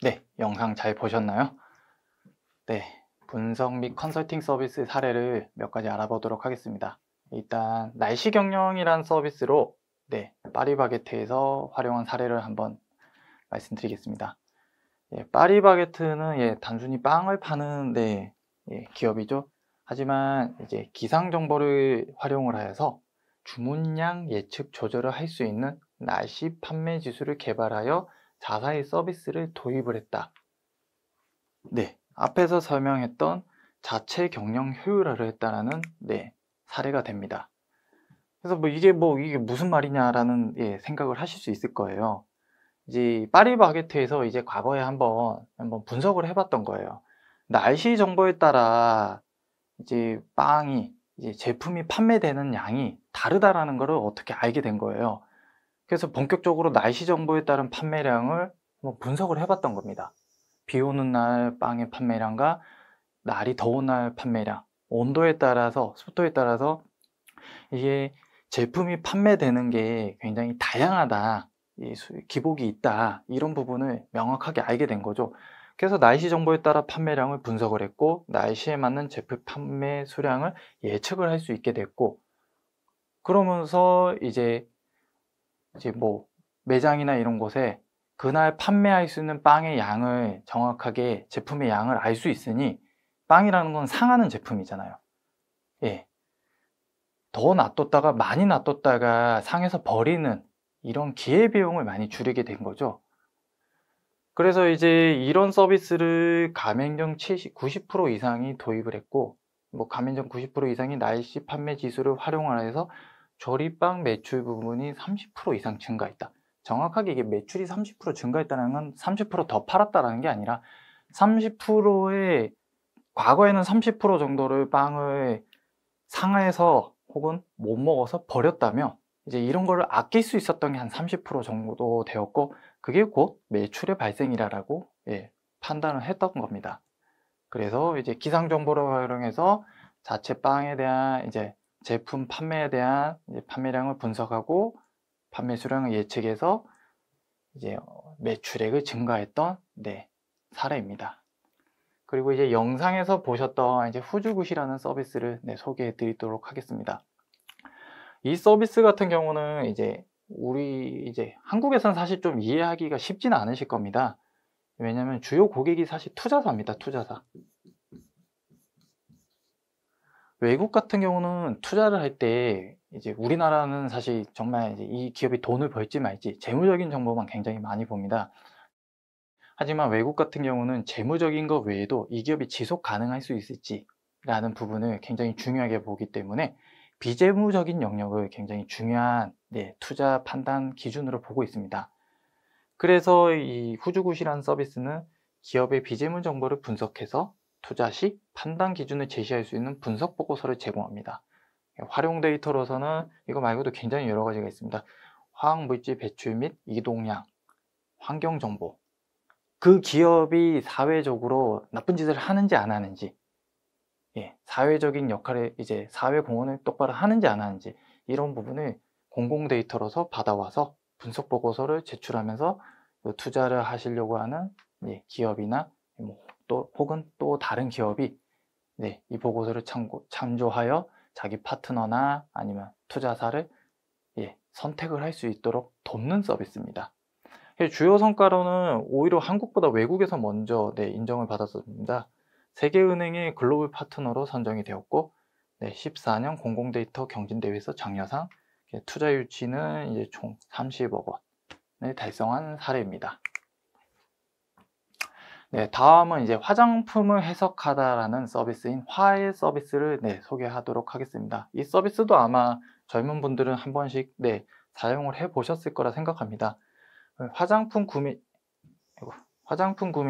네, 영상 잘 보셨나요? 네, 분석 및 컨설팅 서비스 사례를 몇 가지 알아보도록 하겠습니다. 일단 날씨 경영이란 서비스로 파리바게트에서 활용한 사례를 한번 말씀드리겠습니다. 파리바게트는 단순히 빵을 파는 기업이죠. 하지만 이제 기상 정보를 활용을 하여서 주문량 예측 조절을 할 수 있는 날씨 판매 지수를 개발하여 자사의 서비스를 도입을 했다. 앞에서 설명했던 자체 경영 효율화를 했다라는 사례가 됩니다. 그래서 이게 무슨 말이냐라는 생각을 하실 수 있을 거예요. 이제 파리바게트에서 이제 과거에 한번 분석을 해봤던 거예요. 날씨 정보에 따라 이제 빵이 제품이 판매되는 양이 다르다라는 것을 어떻게 알게 된 거예요. 그래서 본격적으로 날씨 정보에 따른 판매량을 분석을 해봤던 겁니다. 비 오는 날 빵의 판매량과 날이 더운 날 판매량, 온도에 따라서 습도에 따라서 이게 제품이 판매되는 게 굉장히 다양하다, 기복이 있다, 이런 부분을 명확하게 알게 된 거죠. 그래서 날씨 정보에 따라 판매량을 분석을 했고 날씨에 맞는 제품 판매 수량을 예측을 할 수 있게 됐고 그러면서 이제 매장이나 이런 곳에 그날 판매할 수 있는 빵의 양을 정확하게 제품의 양을 알 수 있으니 빵이라는 건 상하는 제품이잖아요. 더 놔뒀다가 많이 놔뒀다가 상해서 버리는 이런 기회비용을 많이 줄이게 된 거죠. 그래서 이제 이런 서비스를 가맹점 90% 이상이 도입을 했고 가맹점 90% 이상이 날씨 판매 지수를 활용하여서 조리빵 매출 부분이 30% 이상 증가했다. 정확하게 이게 매출이 30% 증가했다는 건 30% 더 팔았다는 게 아니라 30%의 과거에는 30% 정도를 빵을 상해서 혹은 못 먹어서 버렸다면 이제 이런 거를 아낄 수 있었던 게 한 30% 정도 되었고 그게 곧 매출의 발생이라고 판단을 했던 겁니다. 그래서 이제 기상 정보를 활용해서 자체 빵에 대한 제품 판매에 대한 판매량을 분석하고 판매 수량을 예측해서 매출액을 증가했던 사례입니다. 그리고 이제 영상에서 보셨던 후즈굿이라는 서비스를 소개해 드리도록 하겠습니다. 이 서비스 같은 경우는 우리 한국에서는 사실 좀 이해하기가 쉽지는 않으실 겁니다. 왜냐하면 주요 고객이 사실 투자사입니다. 투자사. 외국 같은 경우는 투자를 할 때 우리나라는 사실 정말 이 기업이 돈을 벌지 말지 재무적인 정보만 굉장히 많이 봅니다. 하지만 외국 같은 경우는 재무적인 것 외에도 이 기업이 지속 가능할 수 있을지 라는 부분을 굉장히 중요하게 보기 때문에 비재무적인 영역을 굉장히 중요한 투자 판단 기준으로 보고 있습니다. 그래서 이 후즈굿이라는 서비스는 기업의 비재무 정보를 분석해서 투자 시 판단 기준을 제시할 수 있는 분석 보고서를 제공합니다. 활용 데이터로서는 이거 말고도 굉장히 여러 가지가 있습니다. 화학물질 배출 및 이동량, 환경정보, 그 기업이 사회적으로 나쁜 짓을 하는지 안 하는지, 사회적인 역할을 사회 공헌을 똑바로 하는지 안 하는지 이런 부분을 공공 데이터로서 받아와서 분석 보고서를 제출하면서 투자를 하시려고 하는 기업이나 또 혹은 또 다른 기업이 네, 이 보고서를 참조하여 자기 파트너나 아니면 투자사를 선택을 할 수 있도록 돕는 서비스입니다. 주요 성과로는 오히려 한국보다 외국에서 먼저 인정을 받았습니다. 세계은행의 글로벌 파트너로 선정이 되었고 14년 공공데이터 경진대회에서 장려상, 투자 유치는 이제 총 30억 원을 달성한 사례입니다. 다음은 이제 화장품을 해석하다라는 서비스인 화해 서비스를 소개하도록 하겠습니다. 이 서비스도 아마 젊은 분들은 한 번씩 사용을 해 보셨을 거라 생각합니다. 화장품 구매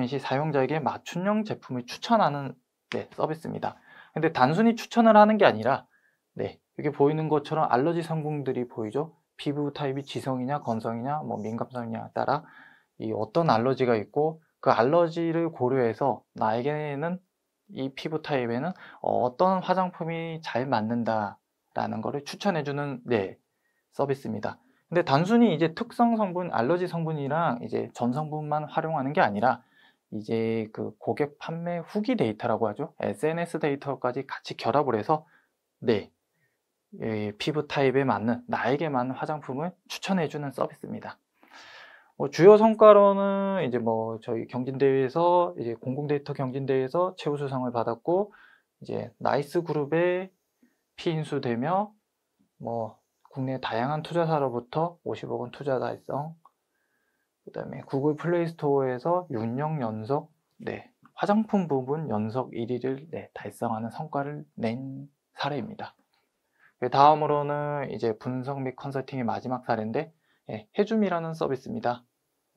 시 사용자에게 맞춤형 제품을 추천하는 서비스입니다. 근데 단순히 추천을 하는 게 아니라 여기 보이는 것처럼 알러지 성분들이 보이죠? 피부 타입이 지성이냐 건성이냐 민감성이냐에 따라 이 어떤 알러지가 있고 그 알러지를 고려해서 나에게는 이 피부 타입에는 어떤 화장품이 잘 맞는다라는 것을 추천해주는 서비스입니다. 근데 단순히 이제 특성 성분, 알러지 성분이랑 이제 전 성분만 활용하는 게 아니라 이제 그 고객 판매 후기 데이터라고 하죠. SNS 데이터까지 같이 결합을 해서 피부 타입에 맞는 나에게 맞는 화장품을 추천해주는 서비스입니다. 주요 성과로는 이제 저희 경진대회에서 이제 공공데이터 경진대회에서 최우수상을 받았고 이제 나이스 그룹에 피인수되며 국내 다양한 투자사로부터 50억 원 투자 달성, 그다음에 구글 플레이 스토어에서 6년 연속 화장품 부분 연속 1위를 달성하는 성과를 낸 사례입니다. 다음으로는 이제 분석 및 컨설팅의 마지막 사례인데 해줌이라는 서비스입니다.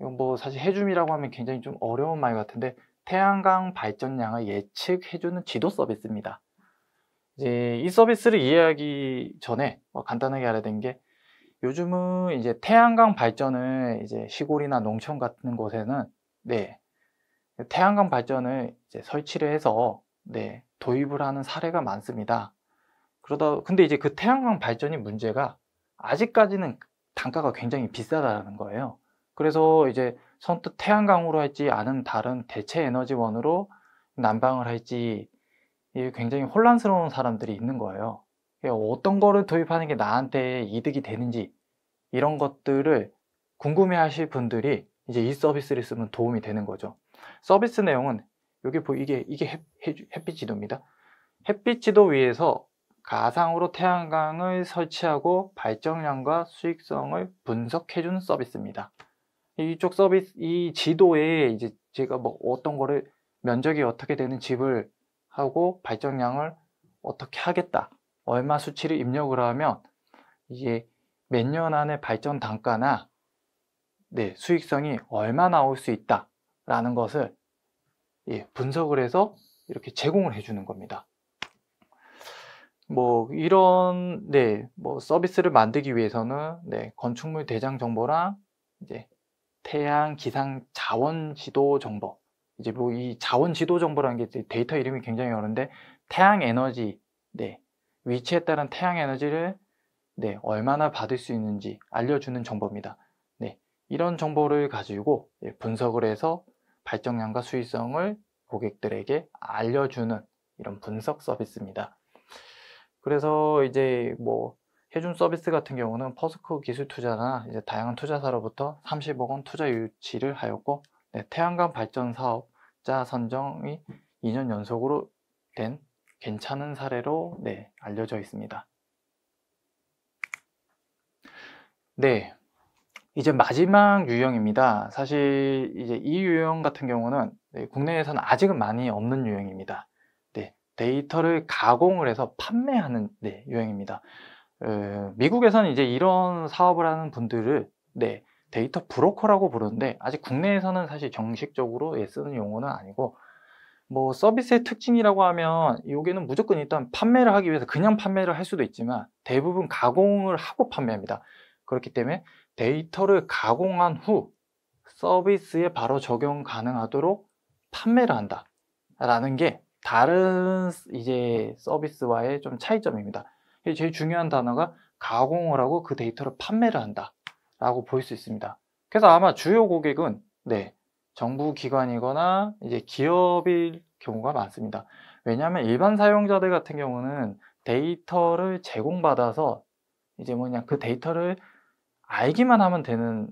이건 사실 해줌이라고 하면 굉장히 좀 어려운 말 같은데 태양광 발전량을 예측해주는 지도 서비스입니다. 이제 이 서비스를 이해하기 전에 간단하게 알아야 되는 게 요즘은 이제 태양광 발전을 이제 시골이나 농촌 같은 곳에는 태양광 발전을 이제 설치를 해서 도입을 하는 사례가 많습니다. 근데 이제 그 태양광 발전이 문제가 아직까지는 단가가 굉장히 비싸다는 거예요. 그래서 이제 선뜻 태양광으로 할지 아니면 다른 대체 에너지원으로 난방을 할지 굉장히 혼란스러운 사람들이 있는 거예요. 어떤 거를 도입하는 게 나한테 이득이 되는지 이런 것들을 궁금해 하실 분들이 이제 이 서비스를 쓰면 도움이 되는 거죠. 서비스 내용은 여기 이게 햇빛 지도입니다. 햇빛 지도 위에서 가상으로 태양광을 설치하고 발전량과 수익성을 분석해주는 서비스입니다. 이쪽 서비스, 이 지도에 이제 제가 어떤 거를 면적이 어떻게 되는 집을 하고 발전량을 어떻게 하겠다, 얼마 수치를 입력을 하면 이게 몇 년 안에 발전 단가나 수익성이 얼마 나올 수 있다라는 것을 분석을 해서 이렇게 제공을 해주는 겁니다. 이런 서비스를 만들기 위해서는 건축물 대장 정보랑 이제 태양 기상 자원 지도 정보, 이제 이 자원 지도 정보라는 게 데이터 이름이 굉장히 어려운데 태양 에너지 위치에 따른 태양 에너지를 얼마나 받을 수 있는지 알려주는 정보입니다. 이런 정보를 가지고 분석을 해서 발전량과 수익성을 고객들에게 알려주는 이런 분석 서비스입니다. 그래서 이제 해준 서비스 같은 경우는 퍼스코 기술투자나 이제 다양한 투자사로부터 30억 원 투자 유치를 하였고 태양광 발전 사업자 선정이 2년 연속으로 된 괜찮은 사례로 알려져 있습니다. 이제 마지막 유형입니다. 사실 이제 이 유형 같은 경우는 국내에서는 아직은 많이 없는 유형입니다. 데이터를 가공을 해서 판매하는 유형입니다. 미국에서는 이제 이런 사업을 하는 분들을 데이터 브로커라고 부르는데 아직 국내에서는 사실 정식적으로 쓰는 용어는 아니고 서비스의 특징이라고 하면 여기는 무조건 일단 판매를 하기 위해서 그냥 판매를 할 수도 있지만 대부분 가공을 하고 판매합니다. 그렇기 때문에 데이터를 가공한 후 서비스에 바로 적용 가능하도록 판매를 한다라는 게 다른 이제 서비스와의 좀 차이점입니다. 제일 중요한 단어가 가공을 하고 그 데이터를 판매를 한다라고 볼 수 있습니다. 그래서 아마 주요 고객은 정부 기관이거나 이제 기업일 경우가 많습니다. 왜냐하면 일반 사용자들 같은 경우는 데이터를 제공받아서 이제 뭐냐 그 데이터를 알기만 하면 되는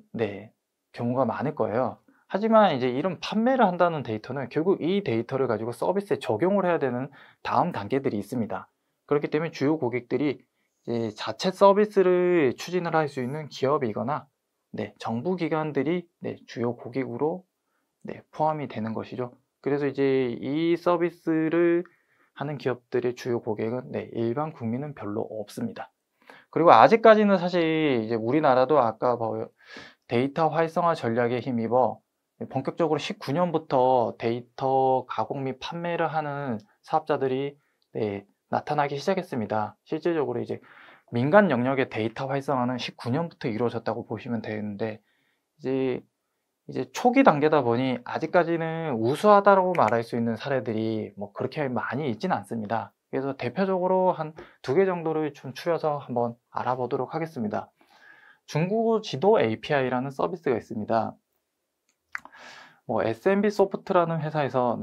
경우가 많을 거예요. 하지만 이제 이런 판매를 한다는 데이터는 결국 이 데이터를 가지고 서비스에 적용을 해야 되는 다음 단계들이 있습니다. 그렇기 때문에 주요 고객들이 이제 자체 서비스를 추진을 할 수 있는 기업이거나 정부 기관들이 주요 고객으로 포함이 되는 것이죠. 그래서 이제 이 서비스를 하는 기업들의 주요 고객은 일반 국민은 별로 없습니다. 그리고 아직까지는 사실 이제 우리나라도 아까 데이터 활성화 전략에 힘입어 본격적으로 19년부터 데이터 가공 및 판매를 하는 사업자들이 나타나기 시작했습니다. 실질적으로 이제 민간 영역의 데이터 활성화는 19년부터 이루어졌다고 보시면 되는데 이제 초기 단계다 보니 아직까지는 우수하다고 말할 수 있는 사례들이 뭐 그렇게 많이 있지는 않습니다. 그래서 대표적으로 한 2개 정도를 좀 추려서 한번 알아보도록 하겠습니다. 중국어 지도 API라는 서비스가 있습니다. 뭐 SMB 소프트라는 회사에서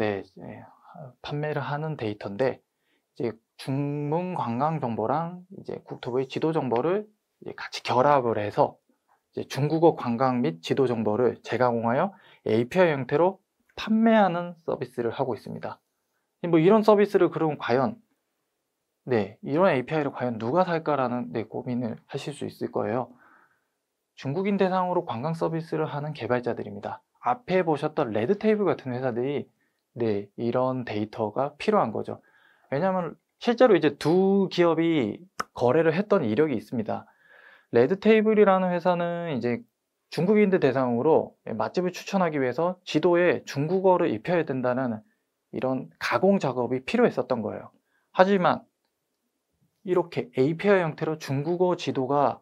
판매를 하는 데이터인데 이제 중문 관광 정보랑 이제 국토부의 지도 정보를 이제 같이 결합을 해서 이제 중국어 관광 및 지도 정보를 재가공하여 API 형태로 판매하는 서비스를 하고 있습니다. 뭐 이런 서비스를 그럼 과연 이런 API를 과연 누가 살까라는 고민을 하실 수 있을 거예요. 중국인 대상으로 관광 서비스를 하는 개발자들입니다. 앞에 보셨던 레드테이블 같은 회사들이 이런 데이터가 필요한 거죠. 왜냐하면 실제로 이제 두 기업이 거래를 했던 이력이 있습니다. 레드테이블이라는 회사는 이제 중국인들 대상으로 맛집을 추천하기 위해서 지도에 중국어를 입혀야 된다는 이런 가공 작업이 필요했었던 거예요. 하지만 이렇게 API 형태로 중국어 지도가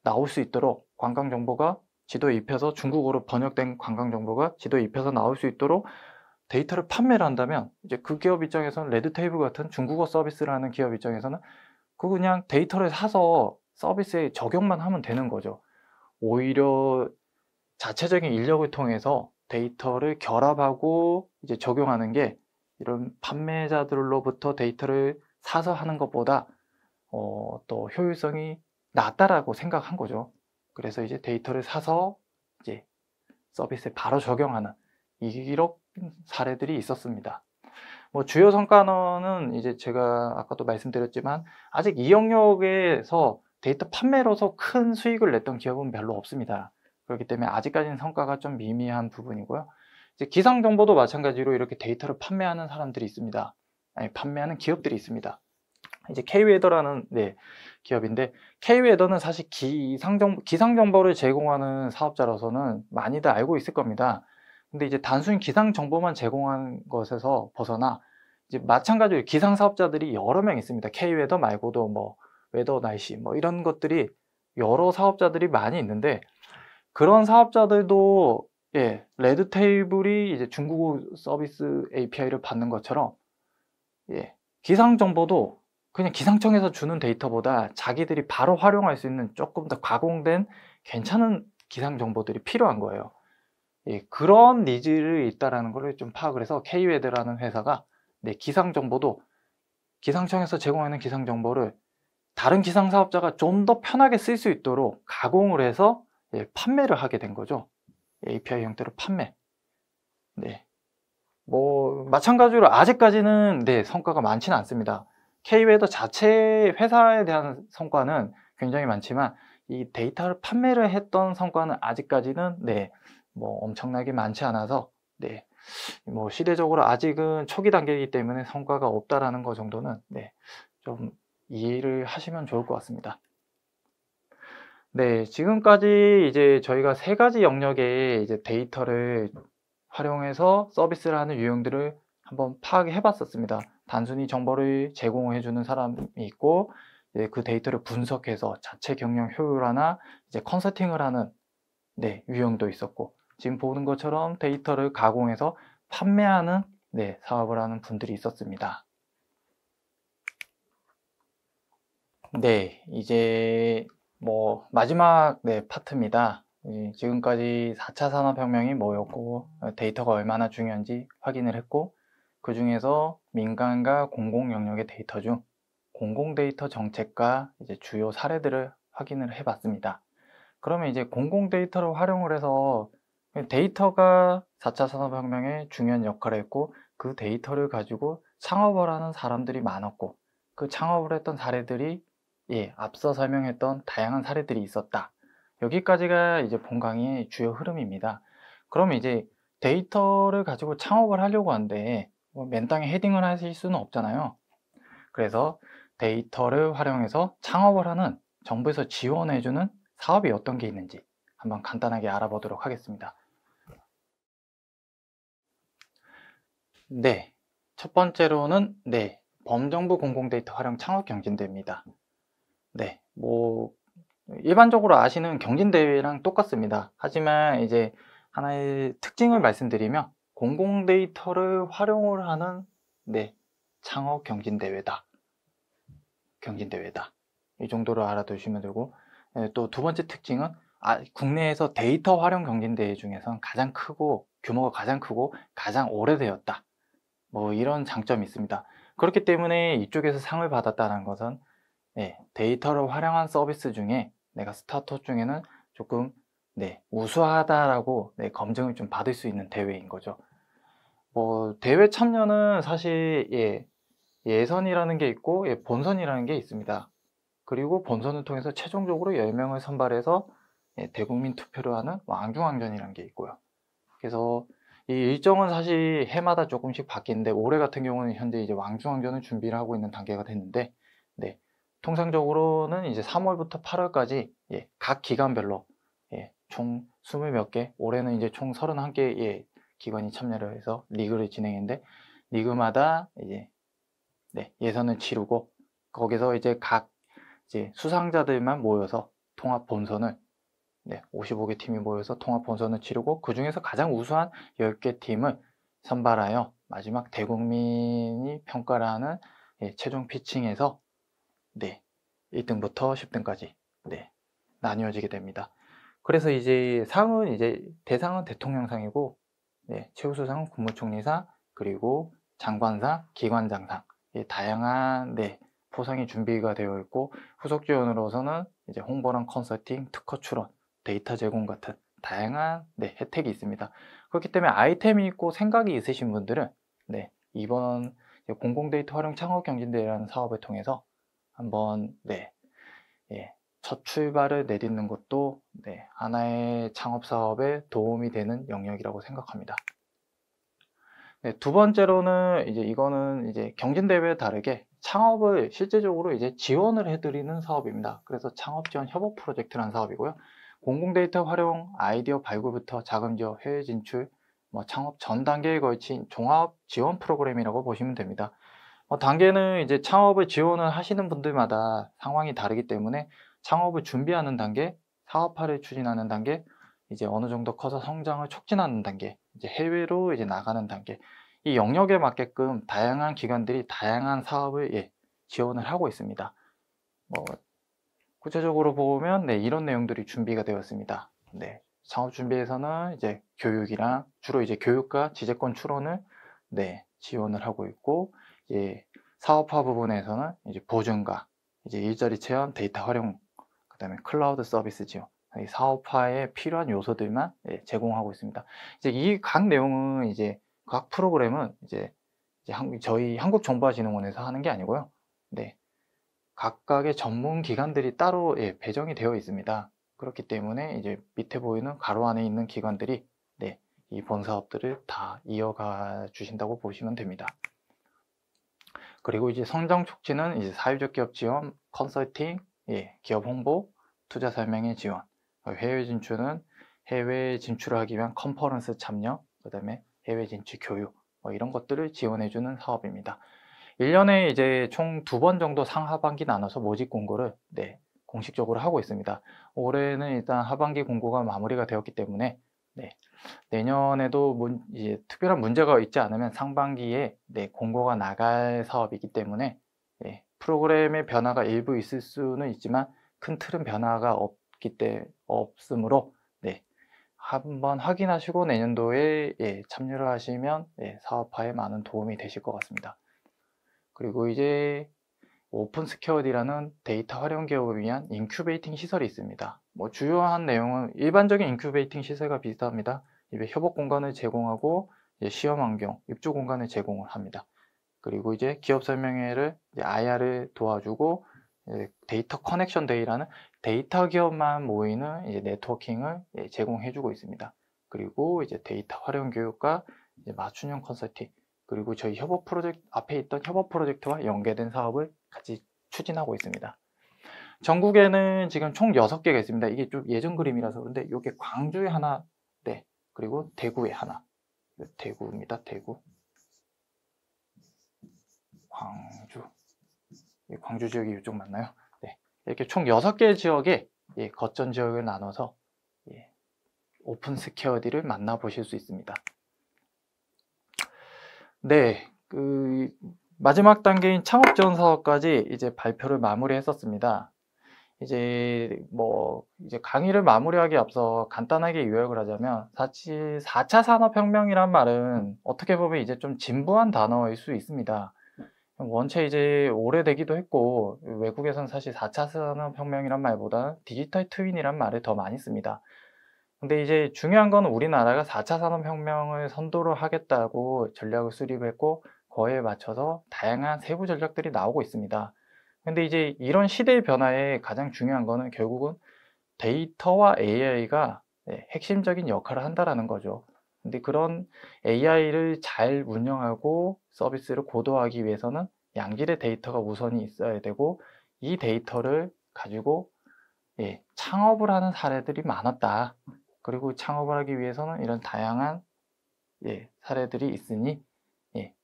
나올 수 있도록 관광 정보가 지도에 입혀서 중국어로 번역된 관광 정보가 지도에 입혀서 나올 수 있도록 데이터를 판매를 한다면 이제 그 기업 입장에서는 레드테이블 같은 중국어 서비스를 하는 기업 입장에서는 그냥 데이터를 사서 서비스에 적용만 하면 되는 거죠. 오히려 자체적인 인력을 통해서 데이터를 결합하고 이제 적용하는 게 이런 판매자들로부터 데이터를 사서 하는 것보다 또 효율성이 낮다라고 생각한 거죠. 그래서 이제 데이터를 사서 이제 서비스에 바로 적용하는 이런 사례들이 있었습니다. 뭐 주요 성과는 이제 제가 아까도 말씀드렸지만 아직 이 영역에서 데이터 판매로서 큰 수익을 냈던 기업은 별로 없습니다. 그렇기 때문에 아직까지는 성과가 좀 미미한 부분이고요. 이제 기상 정보도 마찬가지로 이렇게 데이터를 판매하는 사람들이 있습니다. 판매하는 기업들이 있습니다. 이제 K웨더라는 기업인데 K웨더는 사실 기상 정보를 제공하는 사업자로서는 많이들 알고 있을 겁니다. 근데 이제 단순히 기상 정보만 제공하는 것에서 벗어나 이제 마찬가지로 기상 사업자들이 여러 명 있습니다. K웨더 말고도 뭐 웨더 날씨 뭐 이런 것들이 여러 사업자들이 많이 있는데 그런 사업자들도 레드테이블이 이제 중국어 서비스 API를 받는 것처럼 기상 정보도 그냥 기상청에서 주는 데이터보다 자기들이 바로 활용할 수 있는 조금 더 가공된 괜찮은 기상 정보들이 필요한 거예요. 그런 니즈를 있다라는 걸 좀 파악을 해서 K웨더라는 회사가 기상 정보도 기상청에서 제공하는 기상 정보를 다른 기상 사업자가 좀 더 편하게 쓸 수 있도록 가공을 해서 판매를 하게 된 거죠. API 형태로 판매. 뭐 마찬가지로 아직까지는 성과가 많지는 않습니다. K웨더 자체 회사에 대한 성과는 굉장히 많지만 이 데이터를 판매를 했던 성과는 아직까지는 뭐 엄청나게 많지 않아서 뭐 시대적으로 아직은 초기 단계이기 때문에 성과가 없다라는 거 정도는 좀 이해를 하시면 좋을 것 같습니다. 지금까지 이제 저희가 3가지 영역의 이제 데이터를 활용해서 서비스를 하는 유형들을 한번 파악해 봤었습니다. 단순히 정보를 제공해 주는 사람이 있고 그 데이터를 분석해서 자체 경영 효율화나 이제 컨설팅을 하는 유형도 있었고 지금 보는 것처럼 데이터를 가공해서 판매하는 사업을 하는 분들이 있었습니다. 이제 뭐 마지막 파트입니다. 지금까지 4차 산업혁명이 뭐였고 데이터가 얼마나 중요한지 확인을 했고, 그 중에서 민간과 공공 영역의 데이터 중 공공 데이터 정책과 이제 주요 사례들을 확인을 해봤습니다. 그러면 이제 공공 데이터를 활용을 해서 데이터가 4차 산업혁명에 중요한 역할을 했고, 그 데이터를 가지고 창업을 하는 사람들이 많았고, 그 창업을 했던 사례들이 앞서 설명했던 다양한 사례들이 있었다. 여기까지가 이제 본 강의의 주요 흐름입니다. 그러면 이제 데이터를 가지고 창업을 하려고 하는데 맨땅에 헤딩을 하실 수는 없잖아요. 그래서 데이터를 활용해서 창업을 하는 정부에서 지원해주는 사업이 어떤 게 있는지 한번 간단하게 알아보도록 하겠습니다. 네, 첫 번째로는 범정부 공공데이터 활용 창업 경진대회입니다. 네, 뭐 일반적으로 아시는 경진대회랑 똑같습니다. 하지만 이제 하나의 특징을 말씀드리면 공공데이터를 활용을 하는 창업 경진대회다. 이 정도로 알아두시면 되고, 또 두 번째 특징은 국내에서 데이터 활용 경진대회 중에선 가장 크고 규모가 가장 크고 가장 오래되었다. 뭐 이런 장점이 있습니다. 그렇기 때문에 이쪽에서 상을 받았다는 것은 데이터를 활용한 서비스 중에 내가 스타트업 중에는 조금 우수하다라고 검증을 좀 받을 수 있는 대회인 거죠. 뭐 대회 참여는 사실 예선이라는 게 있고 본선이라는 게 있습니다. 그리고 본선을 통해서 최종적으로 10명을 선발해서 대국민 투표를 하는 왕중왕전이라는 게 있고요. 그래서 이 일정은 사실 해마다 조금씩 바뀌는데, 올해 같은 경우는 현재 이제 왕중왕전을 준비를 하고 있는 단계가 됐는데, 통상적으로는 이제 3월부터 8월까지 각 기관별로 총 20몇 개, 올해는 이제 총 31개 기관이 참여를 해서 리그를 진행했는데, 리그마다 이제 예선을 치르고, 거기서 이제 각 수상자들만 모여서 통합 본선을 55개 팀이 모여서 통합 본선을 치르고, 그 중에서 가장 우수한 10개 팀을 선발하여 마지막 대국민이 평가를 하는 최종 피칭에서 1등부터 10등까지 나뉘어지게 됩니다. 그래서 이제 대상은 대통령상이고, 최우수상은 국무총리상, 그리고 장관상, 기관장상, 다양한 포상이 준비가 되어 있고, 후속 지원으로서는 이제 홍보랑 컨설팅, 특허 출원, 데이터 제공 같은 다양한 혜택이 있습니다. 그렇기 때문에 아이템이 있고 생각이 있으신 분들은 이번 공공데이터 활용 창업경진대회라는 사업을 통해서 한번 첫 출발을 내딛는 것도 하나의 창업 사업에 도움이 되는 영역이라고 생각합니다. 두 번째로는 이거는 경진대회와 다르게 창업을 실제적으로 지원을 해드리는 사업입니다. 그래서 창업지원 협업 프로젝트라는 사업이고요. 공공데이터 활용 아이디어 발굴부터 자금 지원, 해외 진출, 창업 전 단계에 걸친 종합 지원 프로그램이라고 보시면 됩니다. 단계는 창업을 지원을 하시는 분들마다 상황이 다르기 때문에 창업을 준비하는 단계, 사업화를 추진하는 단계, 어느 정도 커서 성장을 촉진하는 단계, 해외로 나가는 단계, 이 영역에 맞게끔 다양한 기관들이 다양한 사업을 지원을 하고 있습니다. 구체적으로 보면 이런 내용들이 준비가 되었습니다. 창업 준비에서는 교육이랑 주로 교육과 지재권 출원을 지원을 하고 있고, 사업화 부분에서는 보증과 일자리 체험, 데이터 활용, 그다음에 클라우드 서비스 지원, 이 사업화에 필요한 요소들만 제공하고 있습니다. 이 각 내용은 각 프로그램은 저희 한국정보화진흥원에서 하는 게 아니고요. 각각의 전문 기관들이 따로 배정이 되어 있습니다. 그렇기 때문에 밑에 보이는 가로 안에 있는 기관들이 이 본 사업들을 다 이어가 주신다고 보시면 됩니다. 그리고 성장 촉진은 사회적 기업 지원, 컨설팅, 기업 홍보, 투자 설명회 지원, 해외 진출은 해외 진출을 하기 위한 컨퍼런스 참여, 그 다음에 해외 진출 교육, 이런 것들을 지원해주는 사업입니다. 1년에 총 2번 정도 상하반기 나눠서 모집 공고를 공식적으로 하고 있습니다. 올해는 일단 하반기 공고가 마무리가 되었기 때문에 내년에도 특별한 문제가 있지 않으면 상반기에 공고가 나갈 사업이기 때문에 프로그램의 변화가 일부 있을 수는 있지만 큰 틀은 변화가 없으므로 한번 확인하시고 내년도에 참여를 하시면 사업화에 많은 도움이 되실 것 같습니다. 그리고 이제 오픈 스퀘어디라는 데이터 활용 기업을 위한 인큐베이팅 시설이 있습니다. 뭐 주요한 내용은 일반적인 인큐베이팅 시설과 비슷합니다. 협업 공간을 제공하고 시험 환경, 입주 공간을 제공을 합니다. 그리고 이제 기업 설명회를 IR을 도와주고 데이터 커넥션 데이라는 데이터 기업만 모이는 네트워킹을 제공해주고 있습니다. 그리고 이제 데이터 활용 교육과 맞춤형 컨설팅, 그리고 저희 협업 프로젝트 앞에 있던 협업 프로젝트와 연계된 사업을 같이 추진하고 있습니다. 전국에는 지금 총 6개가 있습니다. 이게 좀 예전 그림이라서 그런데 이게 광주에 하나, 네, 그리고 대구에 하나. 대구입니다. 대구. 광주 지역이 이쪽 맞나요? 네. 이렇게 총 6개 지역에 거점 지역을 나눠서 오픈 스퀘어디를 만나보실 수 있습니다. 네, 마지막 단계인 창업 지원 사업까지 이제 발표를 마무리했었습니다. 이제 강의를 마무리하기 앞서 간단하게 요약을 하자면 사실 4차 산업혁명이란 말은 어떻게 보면 이제 좀 진부한 단어일 수 있습니다. 원체 이제 오래되기도 했고 외국에서는 사실 4차 산업혁명이란 말보다 디지털 트윈이란 말을 더 많이 씁니다. 근데 이제 중요한 건 우리나라가 4차 산업혁명을 선도를 하겠다고 전략을 수립했고 그거에 맞춰서 다양한 세부 전략들이 나오고 있습니다. 근데 이제 이런 시대의 변화에 가장 중요한 거는 결국은 데이터와 AI가 핵심적인 역할을 한다라는 거죠. 근데 그런 AI를 잘 운영하고 서비스를 고도화하기 위해서는 양질의 데이터가 우선이 있어야 되고 이 데이터를 가지고 창업을 하는 사례들이 많았다. 그리고 창업을 하기 위해서는 이런 다양한 사례들이 있으니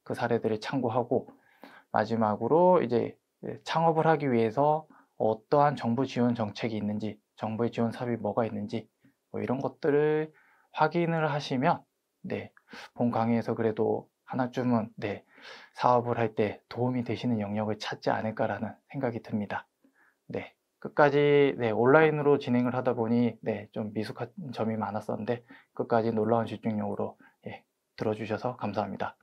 그 사례들을 참고하고 마지막으로 이제 창업을 하기 위해서 어떠한 정부 지원 정책이 있는지, 정부의 지원 사업이 뭐가 있는지 뭐 이런 것들을 확인을 하시면 본 강의에서 그래도 하나쯤은 사업을 할 때 도움이 되시는 영역을 찾지 않을까라는 생각이 듭니다. 끝까지 온라인으로 진행을 하다 보니 좀 미숙한 점이 많았었는데 끝까지 놀라운 집중력으로 들어주셔서 감사합니다.